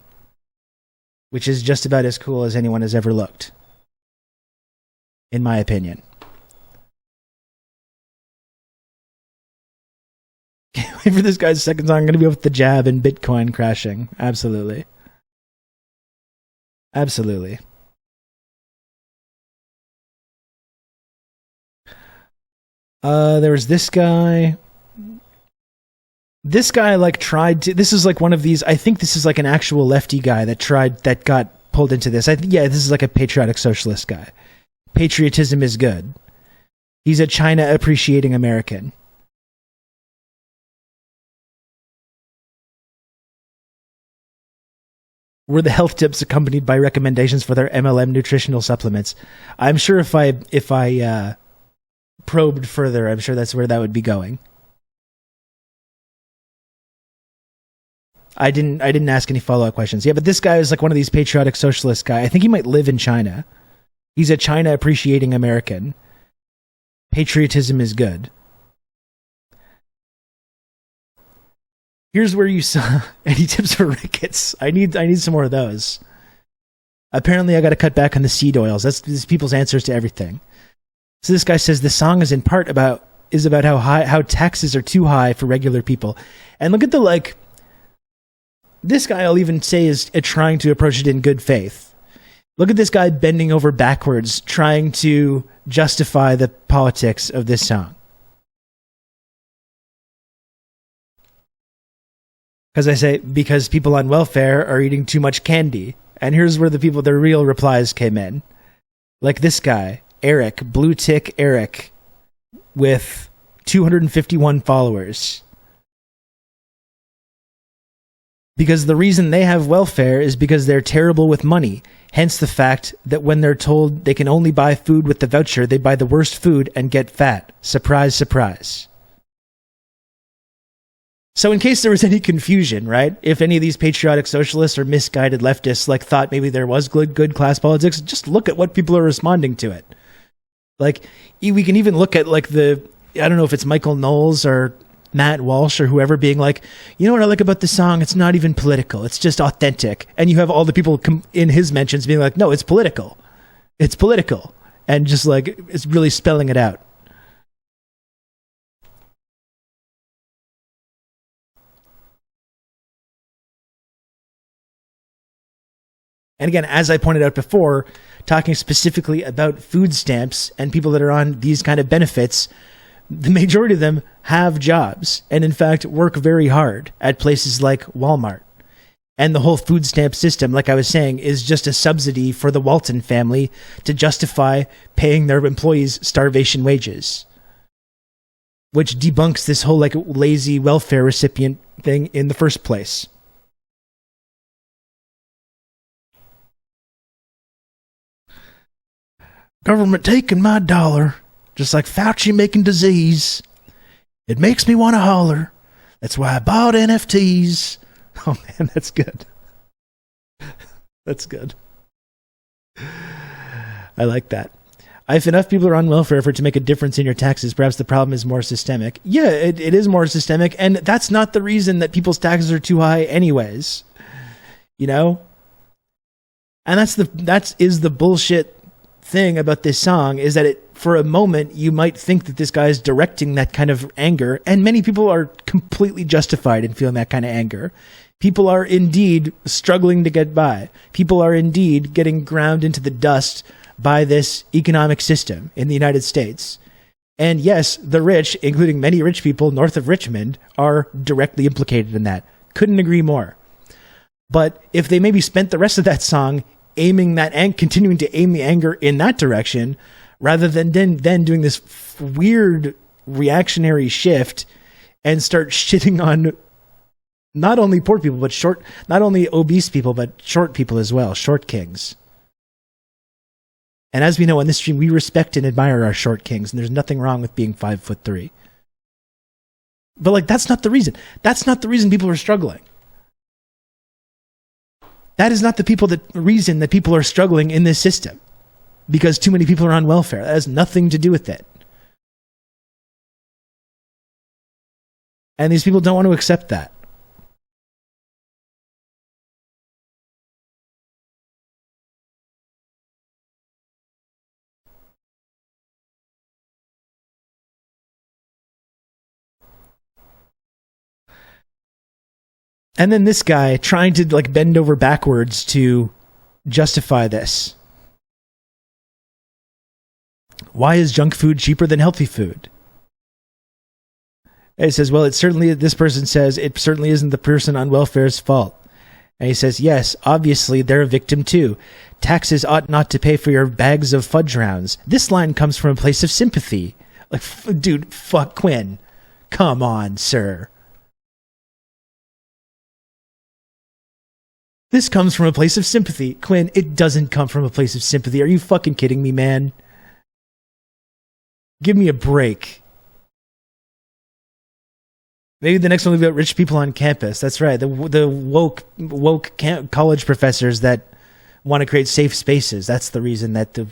Which is just about as cool as anyone has ever looked. In my opinion. Can't wait for this guy's second song. I'm going to be with the jab and Bitcoin crashing. Absolutely. Absolutely. There was this guy. This guy tried to. This is one of these. I think this is an actual lefty guy that got pulled into this. This is a patriotic socialist guy. Patriotism is good. He's a China appreciating American. Were the health tips accompanied by recommendations for their MLM nutritional supplements? I'm sure if I probed further, I'm sure that's where that would be going. I didn't ask any follow-up questions. Yeah, but this guy is one of these patriotic socialist guy. I think he might live in China. He's a China appreciating American. Patriotism is good. Here's where you saw any tips for rickets. I need some more of those. Apparently, I got to cut back on the seed oils. That's people's answers to everything. So this guy says the song is in part about how taxes are too high for regular people, and look at this guy. I'll even say is trying to approach it in good faith. Look at this guy bending over backwards, trying to justify the politics of this song. Because people on welfare are eating too much candy. And here's where their real replies came in. Like this guy, Eric, Blue Tick Eric, with 251 followers. Because the reason they have welfare is because they're terrible with money. Hence the fact that when they're told they can only buy food with the voucher, they buy the worst food and get fat. Surprise, surprise. So in case there was any confusion, right? If any of these patriotic socialists or misguided leftists thought maybe there was good class politics, just look at what people are responding to it. We can even look at I don't know if it's Michael Knowles or Matt Walsh or whoever being you know what I like about this song? It's not even political. It's just authentic. And you have all the people in his mentions being no, it's political. It's political. And just it's really spelling it out. And again, as I pointed out before, talking specifically about food stamps and people that are on these kind of benefits, the majority of them have jobs and, in fact, work very hard at places like Walmart. And the whole food stamp system, like I was saying, is just a subsidy for the Walton family to justify paying their employees starvation wages, which debunks this whole lazy welfare recipient thing in the first place. Government taking my dollar, just like Fauci making disease. It makes me want to holler. That's why I bought NFTs. Oh man, that's good. That's good. I like that. If enough people are on welfare for it to make a difference in your taxes, perhaps the problem is more systemic. Yeah, it is more systemic, and that's not the reason that people's taxes are too high anyways. You know? And that is the bullshit thing about this song, is that for a moment you might think that this guy is directing that kind of anger, and many people are completely justified in feeling that kind of anger. People are indeed struggling to get by. People are indeed getting ground into the dust by this economic system in the United States. And yes, the rich, including many rich people north of Richmond, are directly implicated in that. Couldn't agree more. But if they maybe spent the rest of that song aiming that and continuing to aim the anger in that direction, rather than then doing this weird reactionary shift and start shitting on not only poor people, but not only obese people, but short people as well, short kings. And as we know on this stream, we respect and admire our short kings, and there's nothing wrong with being 5'3". But that's not the reason. That's not the reason people are struggling. That is not the reason that people are struggling in this system, because too many people are on welfare. That has nothing to do with it. And these people don't want to accept that. And then this guy trying to like bend over backwards to justify this. Why is junk food cheaper than healthy food? And he says, well, this person says, it certainly isn't the person on welfare's fault. And he says, yes, obviously they're a victim too. Taxes ought not to pay for your bags of fudge rounds. This line comes from a place of sympathy. Like, dude, fuck Quinn. Come on, sir. This comes from a place of sympathy. Quinn, it doesn't come from a place of sympathy. Are you fucking kidding me, man? Give me a break. Maybe the next one will be about rich people on campus. That's right. The woke college professors that want to create safe spaces. That's the reason that the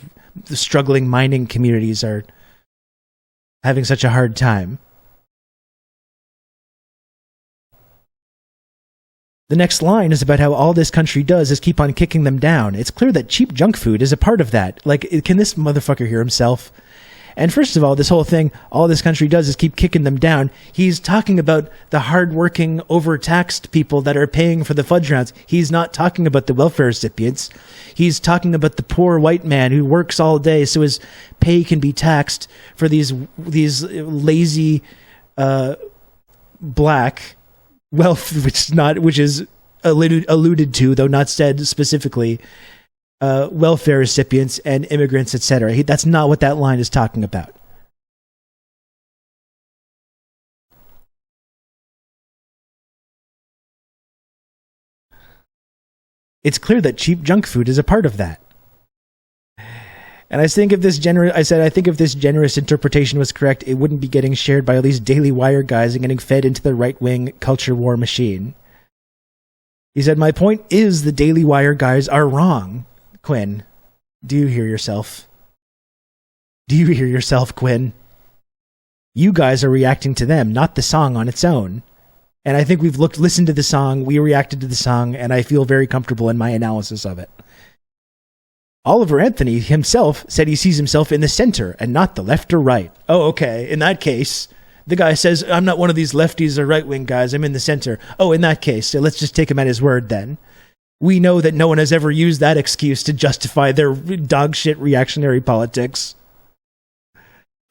struggling mining communities are having such a hard time. The next line is about how all this country does is keep on kicking them down. It's clear that cheap junk food is a part of that. Like, can this motherfucker hear himself? And first of all, this whole thing, all this country does is keep kicking them down. He's talking about the hardworking, overtaxed people that are paying for the fudge rounds. He's not talking about the welfare recipients. He's talking about the poor white man who works all day so his pay can be taxed for these lazy black wealth, which is alluded to, though not said specifically, welfare recipients and immigrants, etc. That's not what that line is talking about. It's clear that cheap junk food is a part of that. And I think if this generous interpretation was correct, it wouldn't be getting shared by all these Daily Wire guys and getting fed into the right-wing culture war machine. He said, my point is the Daily Wire guys are wrong. Quinn, do you hear yourself? Do you hear yourself, Quinn? You guys are reacting to them, not the song on its own. And I think we've listened to the song, we reacted to the song, and I feel very comfortable in my analysis of it. Oliver Anthony himself said he sees himself in the center and not the left or right. Oh, okay. In that case, the guy says, I'm not one of these lefties or right-wing guys. I'm in the center. Oh, in that case, so let's just take him at his word then. We know that no one has ever used that excuse to justify their dogshit reactionary politics.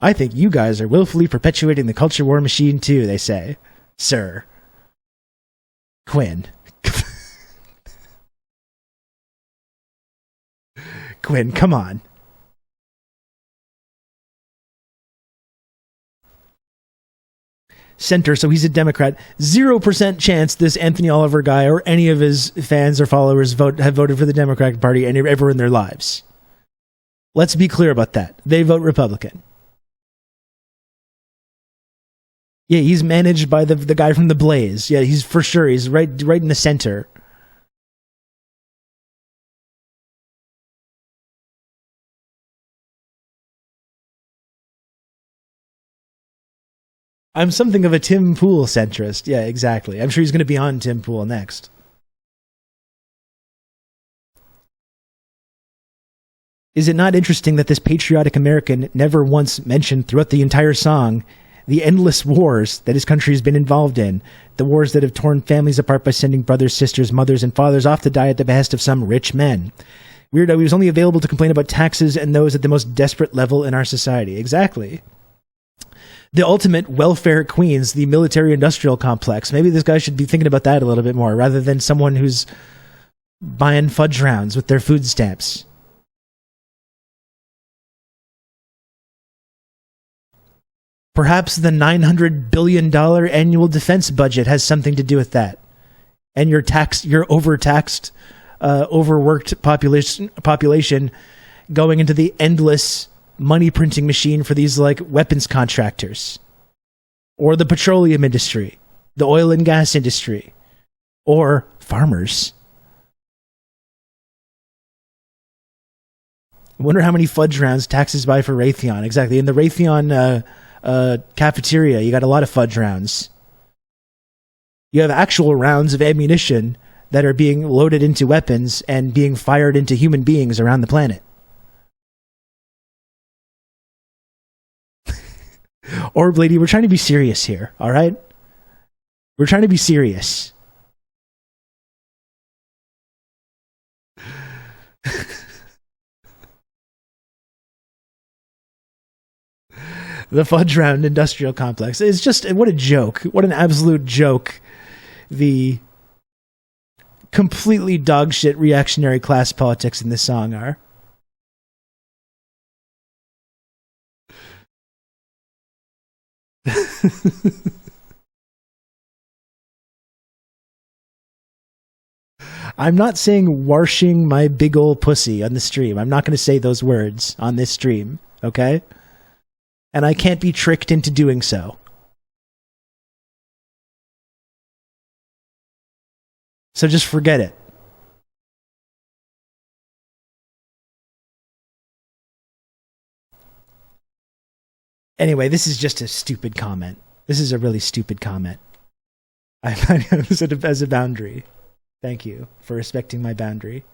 I think you guys are willfully perpetuating the culture war machine too, they say. Sir. Quinn. Quinn, come on. Center, so he's a Democrat. 0% chance this Anthony Oliver guy or any of his fans or followers have voted for the Democratic Party ever in their lives. Let's be clear about that. They vote Republican. Yeah, he's managed by the guy from The Blaze. Yeah, he's for sure. He's right in the center. I'm something of a Tim Pool centrist. Yeah, exactly. I'm sure he's going to be on Tim Pool next. Is it not interesting that this patriotic American never once mentioned throughout the entire song the endless wars that his country has been involved in, the wars that have torn families apart by sending brothers, sisters, mothers, and fathers off to die at the behest of some rich men? Weird how he was only available to complain about taxes and those at the most desperate level in our society. Exactly. The ultimate welfare queens, the military-industrial complex. Maybe this guy should be thinking about that a little bit more, rather than someone who's buying fudge rounds with their food stamps. Perhaps the $900 billion annual defense budget has something to do with that. And your overtaxed, overworked population going into the endless money printing machine for these like weapons contractors, or the petroleum industry, the oil and gas industry, or farmers. I wonder how many fudge rounds taxes buy for Raytheon. Exactly. In the Raytheon cafeteria, you got a lot of fudge rounds. You have actual rounds of ammunition that are being loaded into weapons and being fired into human beings around the planet. Orb Lady, we're trying to be serious here, all right? We're trying to be serious. The Fudge Round Industrial Complex. It's just, what a joke. What an absolute joke. The completely dogshit reactionary class politics in this song are. I'm not saying washing my big ol' pussy on the stream. I'm not going to say those words on this stream, okay? And I can't be tricked into doing so. So just forget it. Anyway, this is just a stupid comment. This is a really stupid comment. I find it as a boundary. Thank you for respecting my boundary.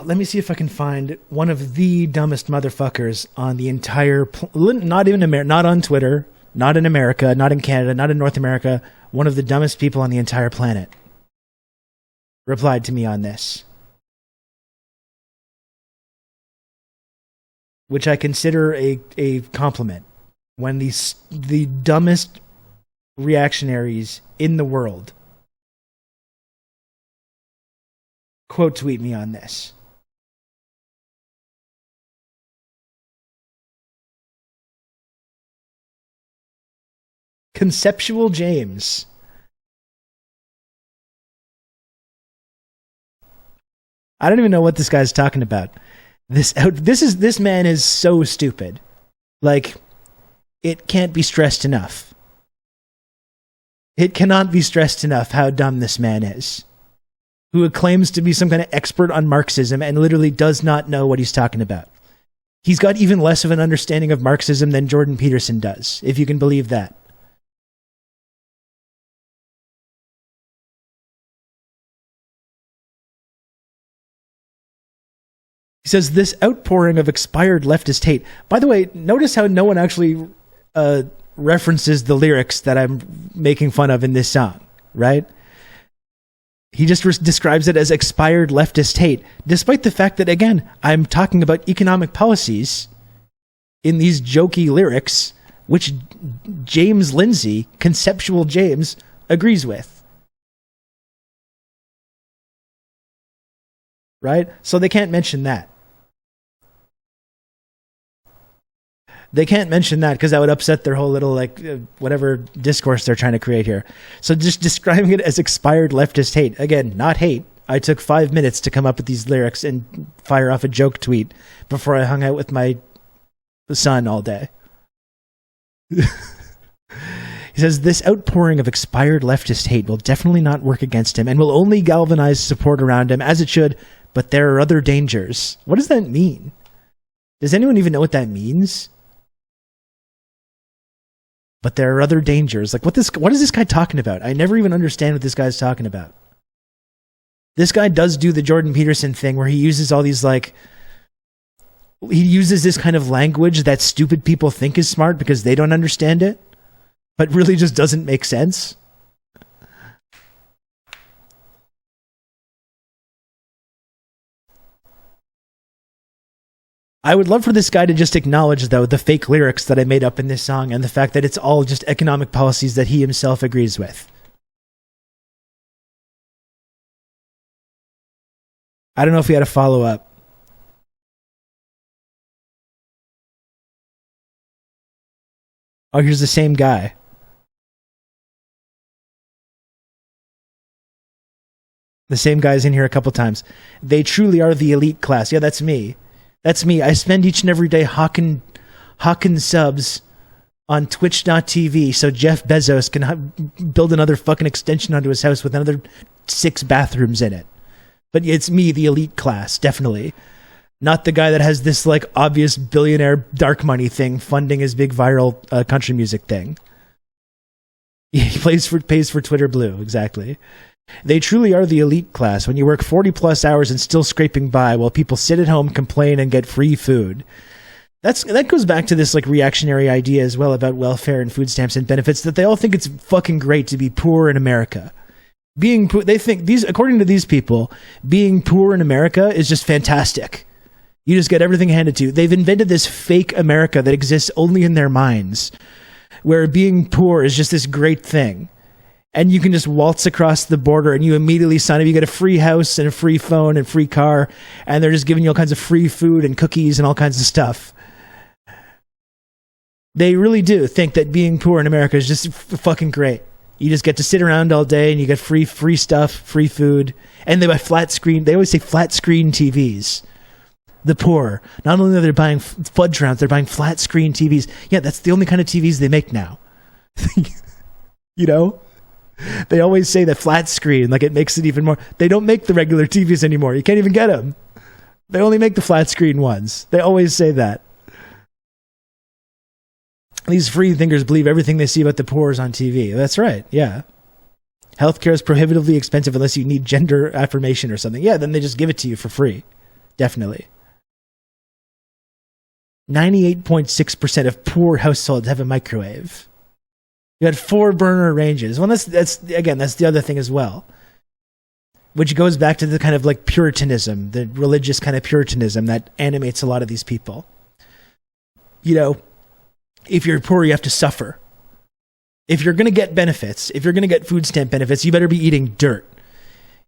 Let me see if I can find one of the dumbest motherfuckers on the entire... not on Twitter, not in America, not in Canada, not in North America. One of the dumbest people on the entire planet replied to me on this, which I consider a compliment. When the dumbest reactionaries in the world quote tweet me on this. Conceptual James. I don't even know what this guy's talking about. This man is so stupid. Like, it can't be stressed enough. It cannot be stressed enough how dumb this man is, who claims to be some kind of expert on Marxism and literally does not know what he's talking about. He's got even less of an understanding of Marxism than Jordan Peterson does, if you can believe that. He says, this outpouring of expired leftist hate. By the way, notice how no one actually references the lyrics that I'm making fun of in this song, right? He just describes it as expired leftist hate, despite the fact that, again, I'm talking about economic policies in these jokey lyrics, which James Lindsay, Conceptual James, agrees with. Right? So they can't mention that. They can't mention that because that would upset their whole little, whatever discourse they're trying to create here. So just describing it as expired leftist hate. Again, not hate. I took 5 minutes to come up with these lyrics and fire off a joke tweet before I hung out with my son all day. He says, this outpouring of expired leftist hate will definitely not work against him and will only galvanize support around him, as it should, but there are other dangers. What does that mean? Does anyone even know what that means? But there are other dangers. Like, what is this guy talking about? I never even understand what this guy's talking about. This guy does do the Jordan Peterson thing where he uses all these, he uses this kind of language that stupid people think is smart because they don't understand it, but really just doesn't make sense. I would love for this guy to just acknowledge, though, the fake lyrics that I made up in this song and the fact that it's all just economic policies that he himself agrees with. I don't know if he had a follow-up. Oh, here's the same guy. The same guy's in here a couple times. They truly are the elite class. Yeah, that's me. That's me. I spend each and every day hawking subs on twitch.tv so Jeff Bezos can build another fucking extension onto his house with another 6 bathrooms in it. But it's me, the elite class, definitely. Not the guy that has this like obvious billionaire dark money thing funding his big viral country music thing. He pays for Twitter Blue, exactly. They truly are the elite class when you work 40 plus hours and still scraping by while people sit at home, complain, and get free food. That goes back to this like reactionary idea as well about welfare and food stamps and benefits, that they all think it's fucking great to be poor in America. Being poor, they think according to these people, being poor in America is just fantastic. You just get everything handed to you. They've invented this fake America that exists only in their minds, where being poor is just this great thing. And you can just waltz across the border and you immediately sign up. You get a free house and a free phone and free car. And they're just giving you all kinds of free food and cookies and all kinds of stuff. They really do think that being poor in America is just fucking great. You just get to sit around all day and you get free stuff, free food. And they buy flat screen. They always say flat screen TVs. The poor. Not only are they buying fudge rounds, they're buying flat screen TVs. Yeah, that's the only kind of TVs they make now. You know? They always say that flat screen, like it makes it even more. They don't make the regular TVs anymore. You can't even get them. They only make the flat screen ones. They always say that. These free thinkers believe everything they see about the poor is on TV. That's right, yeah. Healthcare is prohibitively expensive unless you need gender affirmation or something. Yeah, then they just give it to you for free. Definitely. 98.6% of poor households have a microwave. You had 4 burner ranges. Well, that's the other thing as well. Which goes back to the kind of like Puritanism, the religious kind of Puritanism that animates a lot of these people. You know, if you're poor, you have to suffer. If you're going to get benefits, if you're going to get food stamp benefits, you better be eating dirt.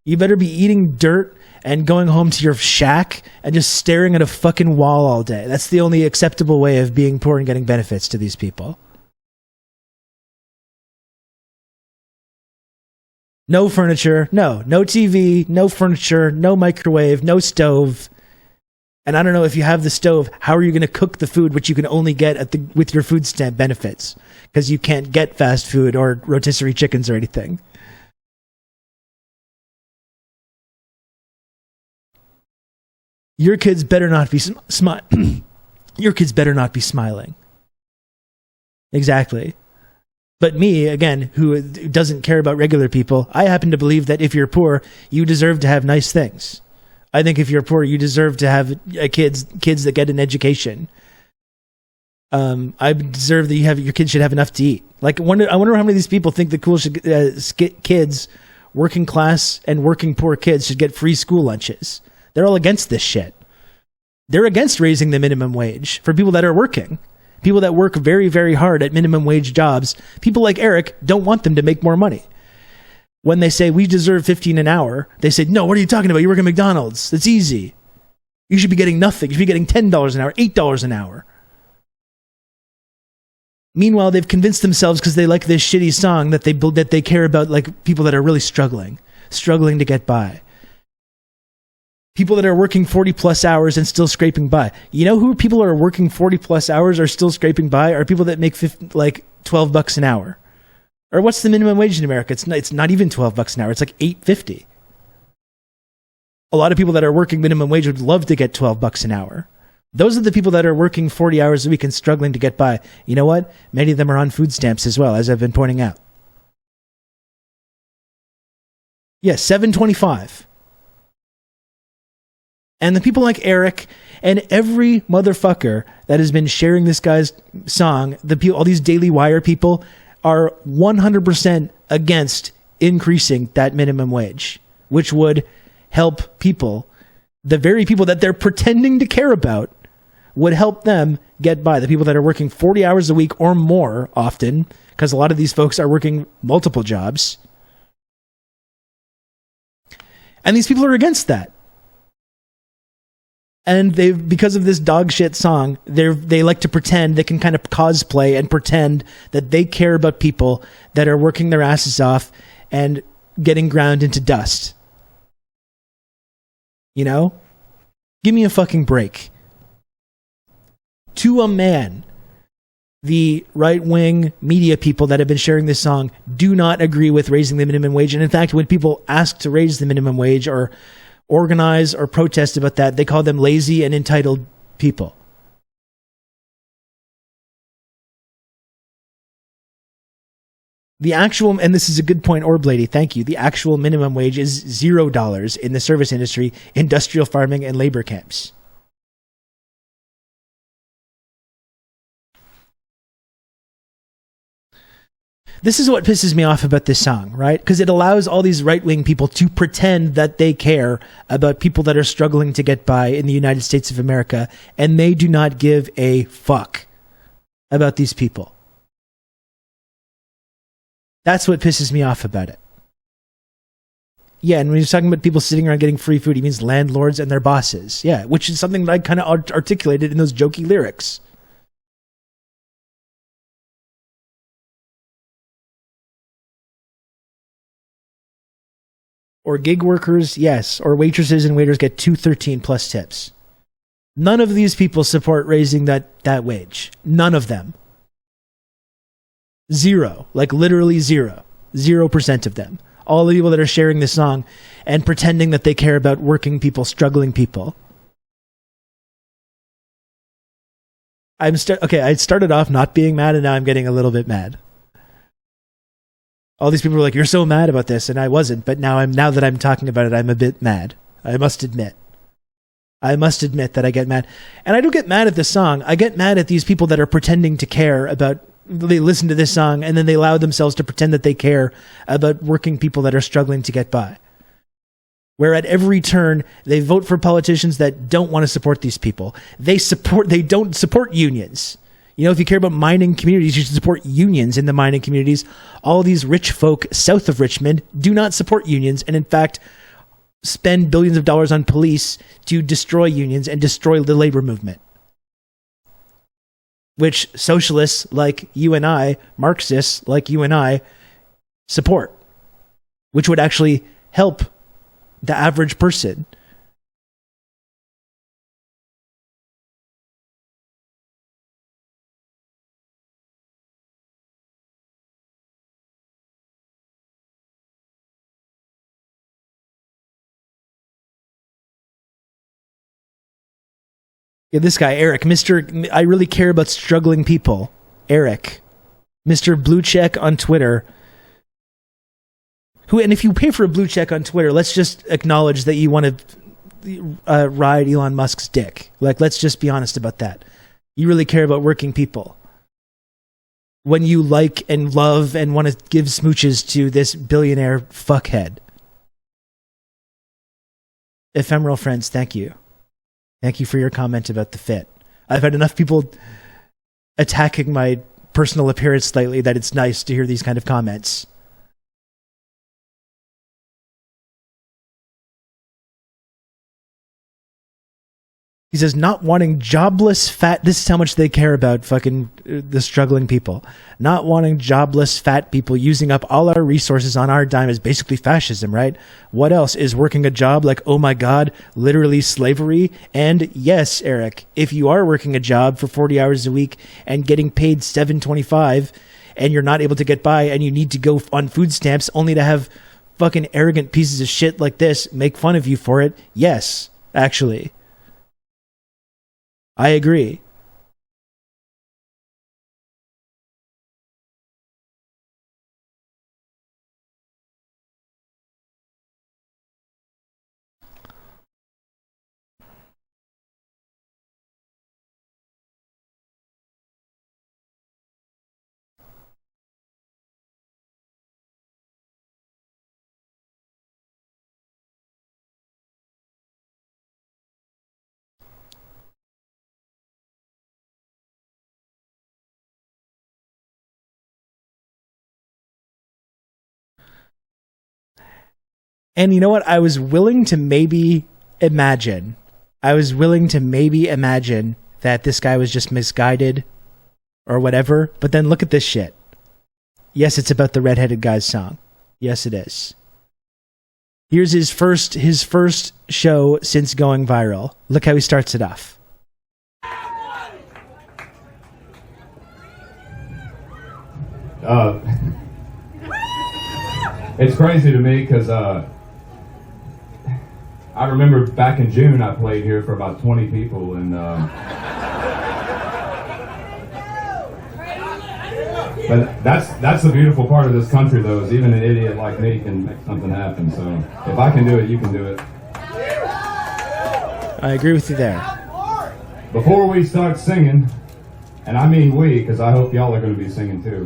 You better be eating dirt and going home to your shack and just staring at a fucking wall all day. That's the only acceptable way of being poor and getting benefits to these people. No furniture, no TV, no furniture, no microwave, no stove. And I don't know if you have the stove, how are you going to cook the food which you can only get with your food stamp benefits? Because you can't get fast food or rotisserie chickens or anything. Your kids better not be Your kids better not be smiling. Exactly. But me, again, who doesn't care about regular people, I happen to believe that if you're poor, you deserve to have nice things. I think if you're poor, you deserve to have kids that get an education. I deserve that your kids should have enough to eat. Like, I wonder how many of these people think the cool kids, working class and working poor kids, should get free school lunches. They're all against this shit. They're against raising the minimum wage for people that are working. People that work very, very hard at minimum wage jobs. People like Eric don't want them to make more money. When they say, we deserve $15 an hour, they say, no, what are you talking about? You work at McDonald's. That's easy. You should be getting nothing. You should be getting $10 an hour, $8 an hour. Meanwhile, they've convinced themselves because they like this shitty song that they care about like people that are really struggling to get by. People that are working 40 plus hours and still scraping by. You know who people are working 40 plus hours are still scraping by? Are people that make $12 an hour. Or what's the minimum wage in America? It's not even $12 an hour. It's like $8.50. A lot of people that are working minimum wage would love to get $12 an hour. Those are the people that are working 40 hours a week and struggling to get by. You know what? Many of them are on food stamps as well, as I've been pointing out. Yes, $7.25. And the people like Eric and every motherfucker that has been sharing this guy's song, all these Daily Wire people are 100% against increasing that minimum wage, which would help people, the very people that they're pretending to care about, would help them get by. The people that are working 40 hours a week or more often, because a lot of these folks are working multiple jobs. And these people are against that. And because of this dog shit song, they like to pretend, they can kind of cosplay and pretend that they care about people that are working their asses off and getting ground into dust. You know? Give me a fucking break. To a man, the right-wing media people that have been sharing this song do not agree with raising the minimum wage. And in fact, when people ask to raise the minimum wage or organize or protest about that, they call them lazy and entitled people. The actual, and this is a good point, Orblady, thank you, the actual minimum wage is $0 in the service industry, industrial farming, and labor camps. This is what pisses me off about this song, right? Because it allows all these right-wing people to pretend that they care about people that are struggling to get by in the United States of America, and they do not give a fuck about these people. That's what pisses me off about it. Yeah, and when he's talking about people sitting around getting free food, he means landlords and their bosses. Yeah, which is something that I kind of articulated in those jokey lyrics. Or gig workers, yes. Or waitresses and waiters get $2.13 plus tips. None of these people support raising that wage. None of them. Zero. Like literally zero. 0% of them. All the people that are sharing this song and pretending that they care about working people, struggling people. Okay, I started off not being mad and now I'm getting a little bit mad. All these people were like, "You're so mad about this," and I wasn't. But now that I'm talking about it, I'm a bit mad. I must admit that I get mad, and I don't get mad at the song. I get mad at these people that are pretending to care about. They listen to this song and then they allow themselves to pretend that they care about working people that are struggling to get by. Where at every turn they vote for politicians that don't want to support these people. They don't support unions. You know, if you care about mining communities, you should support unions in the mining communities. All these rich folk south of Richmond do not support unions and, in fact, spend billions of dollars on police to destroy unions and destroy the labor movement. Which socialists like you and I, Marxists like you and I, support. Which would actually help the average person. Yeah, this guy, Eric, I really care about struggling people. Eric. Mr. Blue Check on Twitter. And if you pay for a blue check on Twitter, let's just acknowledge that you want to ride Elon Musk's dick. Like, let's just be honest about that. You really care about working people. When you like and love and want to give smooches to this billionaire fuckhead. Ephemeral Friends, thank you. Thank you for your comment about the fit. I've had enough people attacking my personal appearance lately that it's nice to hear these kind of comments. He says, not wanting jobless fat... This is how much they care about fucking the struggling people. Not wanting jobless fat people using up all our resources on our dime is basically fascism, right? What else? Is working a job like, oh my god, literally slavery? And yes, Eric, if you are working a job for 40 hours a week and getting paid $7.25 and you're not able to get by and you need to go on food stamps only to have fucking arrogant pieces of shit like this make fun of you for it, yes, actually. I agree. And you know what? I was willing to maybe imagine that this guy was just misguided or whatever. But then look at this shit. Yes, it's about the redheaded guy's song. Yes, it is. Here's his first show since going viral. Look how he starts it off. It's crazy to me because I remember back in June I played here for about 20 people, and but that's the beautiful part of this country, though, is even an idiot like me can make something happen. So if I can do it, you can do it. I agree with you there. Before we start singing, and I mean we, because I hope y'all are going to be singing too.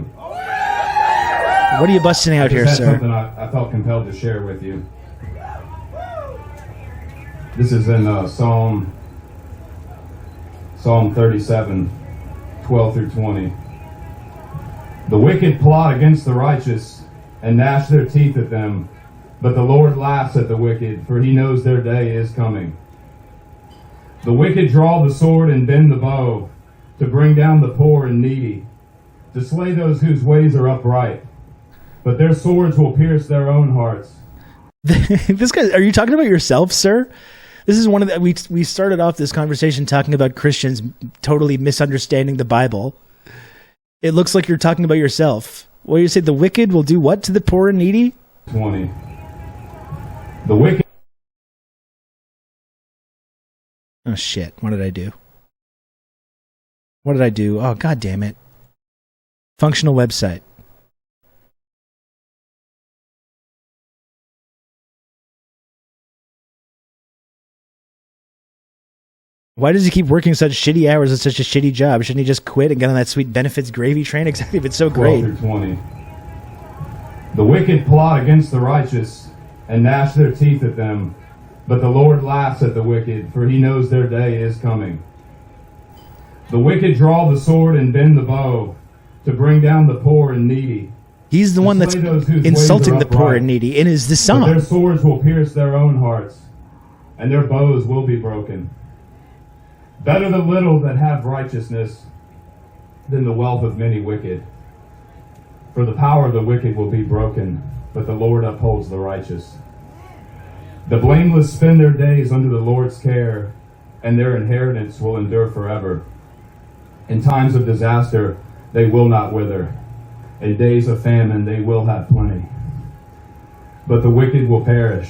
What are you busting out here, That's sir? something I felt compelled to share with you. This is in Psalm 37, 12 through 20. The wicked plot against the righteous and gnash their teeth at them, but the Lord laughs at the wicked, for he knows their day is coming. The wicked draw the sword and bend the bow, to bring down the poor and needy, to slay those whose ways are upright, but their swords will pierce their own hearts. This guy, are you talking about yourself, sir? This is one of the, we started off this conversation talking about Christians totally misunderstanding the Bible. It looks like you're talking about yourself. What do you say? The wicked will do what to the poor and needy? 20. The wicked. Oh shit! What did I do? What did I do? Oh, god damn it! Functional website. Why does he keep working such shitty hours at such a shitty job? Shouldn't he just quit and get on that sweet benefits gravy train? Exactly, if it's so great. 12 through 20. The wicked plot against the righteous and gnash their teeth at them, but the Lord laughs at the wicked, for he knows their day is coming. The wicked draw the sword and bend the bow, to bring down the poor and needy. He's the one that's insulting the poor and needy in his song. But their swords will pierce their own hearts, and their bows will be broken. Better the little that have righteousness than the wealth of many wicked. For the power of the wicked will be broken, but the Lord upholds the righteous. The blameless spend their days under the Lord's care, and their inheritance will endure forever. In times of disaster, they will not wither. In days of famine, they will have plenty. But the wicked will perish.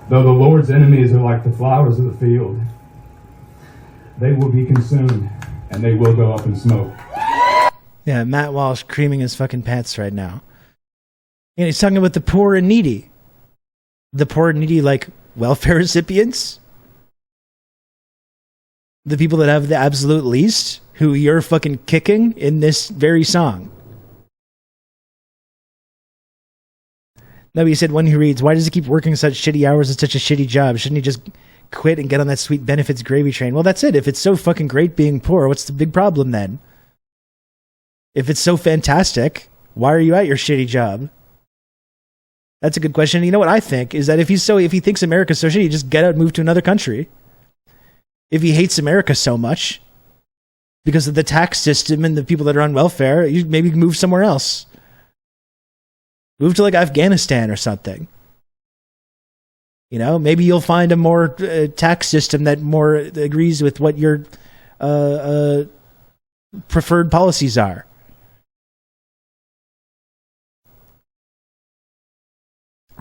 Though the Lord's enemies are like the flowers of the field, they will be consumed, and they will go up in smoke. Yeah, Matt Walsh creaming his fucking pants right now. And he's talking about the poor and needy. The poor and needy, like welfare recipients? The people that have the absolute least, who you're fucking kicking in this very song. No, he said one who reads, why does he keep working such shitty hours at such a shitty job? Shouldn't he just quit and get on that sweet benefits gravy train? Well, that's it. If it's so fucking great being poor, what's the big problem then? If it's so fantastic, why are you at your shitty job? That's a good question. And you know what I think is that if he thinks America's so shitty, just get out and move to another country. If he hates America so much because of the tax system and the people that are on welfare, you maybe move somewhere else. Move to like Afghanistan or something. You know, maybe you'll find a more tax system that more agrees with what your preferred policies are.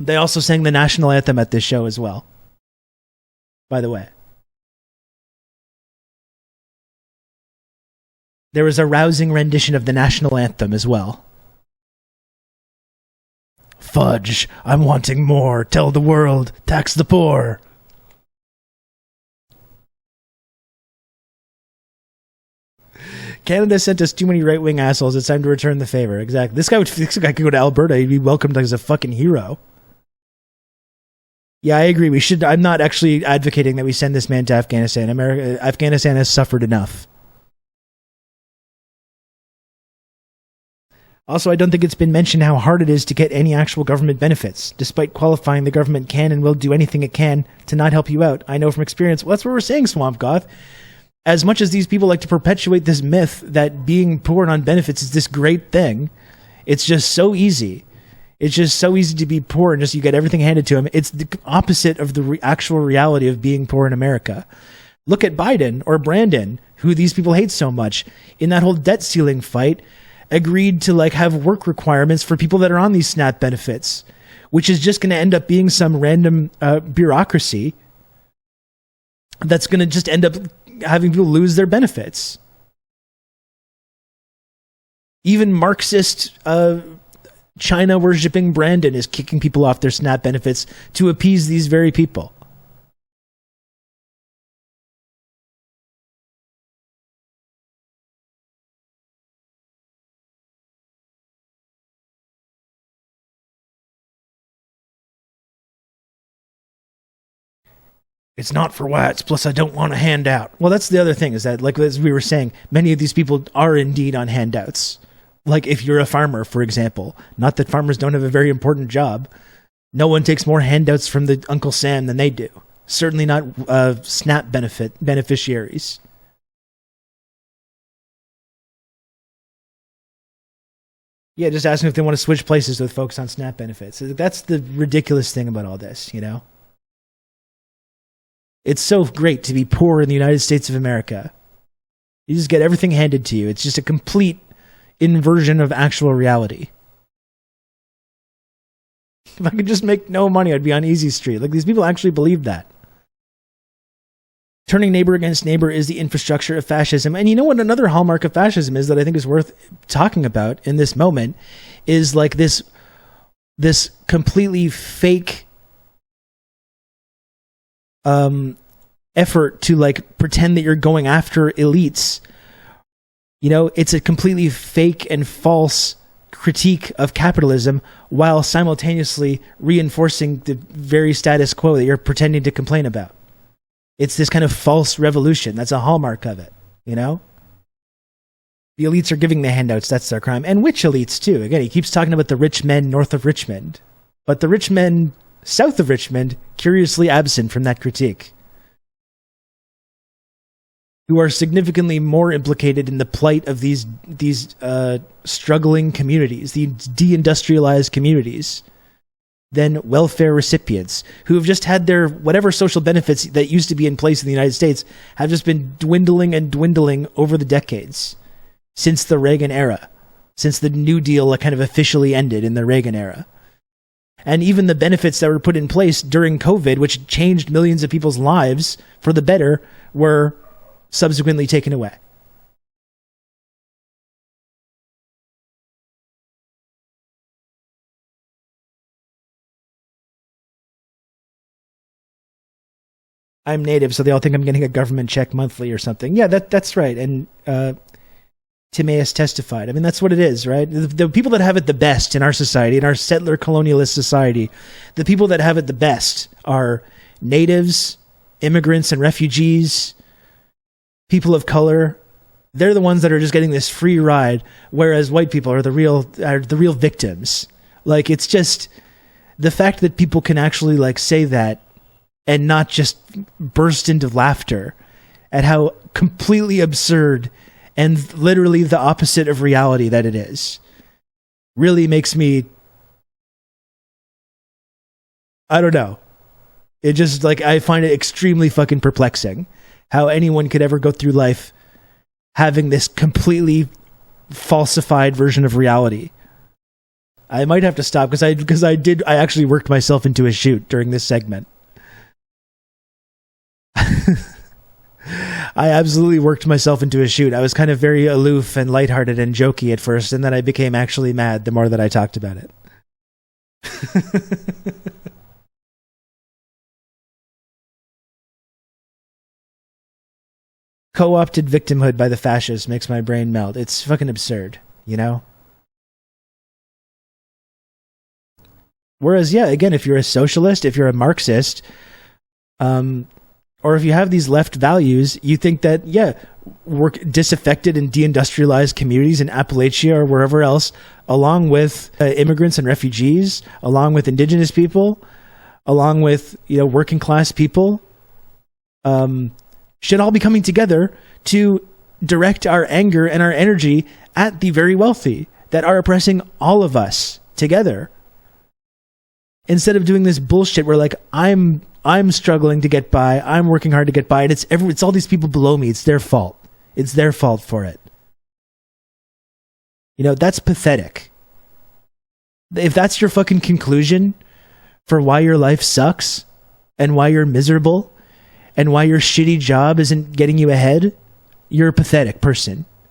They also sang the national anthem at this show as well, by the way. There was a rousing rendition of the national anthem as well. Fudge, I'm wanting more. Tell the world, tax the poor. Canada sent us too many right-wing assholes. It's time to return the favor. Exactly. This guy could go to Alberta. He'd be welcomed as a fucking hero. Yeah, I agree. We should. I'm not actually advocating that we send this man to Afghanistan. Afghanistan has suffered enough. Also, I don't think it's been mentioned how hard it is to get any actual government benefits. Despite qualifying, the government can and will do anything it can to not help you out. I know from experience. Well, that's what we're saying, Swamp Goth. As much as these people like to perpetuate this myth that being poor and on benefits is this great thing, it's just so easy. It's just so easy to be poor and just you get everything handed to him. It's the opposite of the actual reality of being poor in America. Look at Biden or Brandon, who these people hate so much. In that whole debt ceiling fight, agreed to like have work requirements for people that are on these SNAP benefits, which is just going to end up being some random bureaucracy that's going to just end up having people lose their benefits. Even Marxist China worshipping Brandon is kicking people off their SNAP benefits to appease these very people. It's not for whites, plus I don't want a handout. Well, that's the other thing, is that, like as we were saying, many of these people are indeed on handouts. Like if you're a farmer, for example. Not that farmers don't have a very important job. No one takes more handouts from the Uncle Sam than they do. Certainly not SNAP beneficiaries. Yeah, just asking if they want to switch places with folks on SNAP benefits. That's the ridiculous thing about all this, you know? It's so great to be poor in the United States of America. You just get everything handed to you. It's just a complete inversion of actual reality. If I could just make no money, I'd be on Easy Street. Like, these people actually believe that. Turning neighbor against neighbor is the infrastructure of fascism. And you know what another hallmark of fascism is that I think is worth talking about in this moment is like this completely fake effort to like pretend that you're going after elites. You know, it's a completely fake and false critique of capitalism while simultaneously reinforcing the very status quo that you're pretending to complain about. It's this kind of false revolution. That's a hallmark of it, you know? The elites are giving the handouts. That's their crime. And which elites, too? Again, he keeps talking about the rich men north of Richmond. But the rich men south of Richmond, curiously absent from that critique, who are significantly more implicated in the plight of these struggling communities, these deindustrialized communities, than welfare recipients who have just had their whatever social benefits that used to be in place in the United States have just been dwindling and dwindling over the decades since the Reagan era, since the New Deal kind of officially ended in the Reagan era. And even the benefits that were put in place during COVID, which changed millions of people's lives for the better, were subsequently taken away. I'm native, so they all think I'm getting a government check monthly or something. Yeah, that's right. And Timaeus testified. I mean, that's what it is, right? The people that have it the best in our society, in our settler colonialist society, the people that have it the best are natives, immigrants and refugees, people of color. They're the ones that are just getting this free ride, whereas white people are the real victims. Like, it's just the fact that people can actually like say that and not just burst into laughter at how completely absurd and literally the opposite of reality that it is, really makes me, I don't know. It just, like, I find it extremely fucking perplexing how anyone could ever go through life having this completely falsified version of reality. I might have to stop because I actually worked myself into a shoot during this segment. I absolutely worked myself into a shoot. I was kind of very aloof and lighthearted and jokey at first, and then I became actually mad the more that I talked about it. Co-opted victimhood by the fascists makes my brain melt. It's fucking absurd, you know? Whereas, yeah, again, if you're a socialist, if you're a Marxist, or if you have these left values, you think that, yeah, work disaffected and deindustrialized communities in Appalachia or wherever else, along with immigrants and refugees, along with indigenous people, along with, you know, working class people, should all be coming together to direct our anger and our energy at the very wealthy that are oppressing all of us together. Instead of doing this bullshit where, like, I'm struggling to get by, I'm working hard to get by, and it's all these people below me. It's their fault. It's their fault for it. You know, that's pathetic. If that's your fucking conclusion for why your life sucks and why you're miserable and why your shitty job isn't getting you ahead, you're a pathetic person.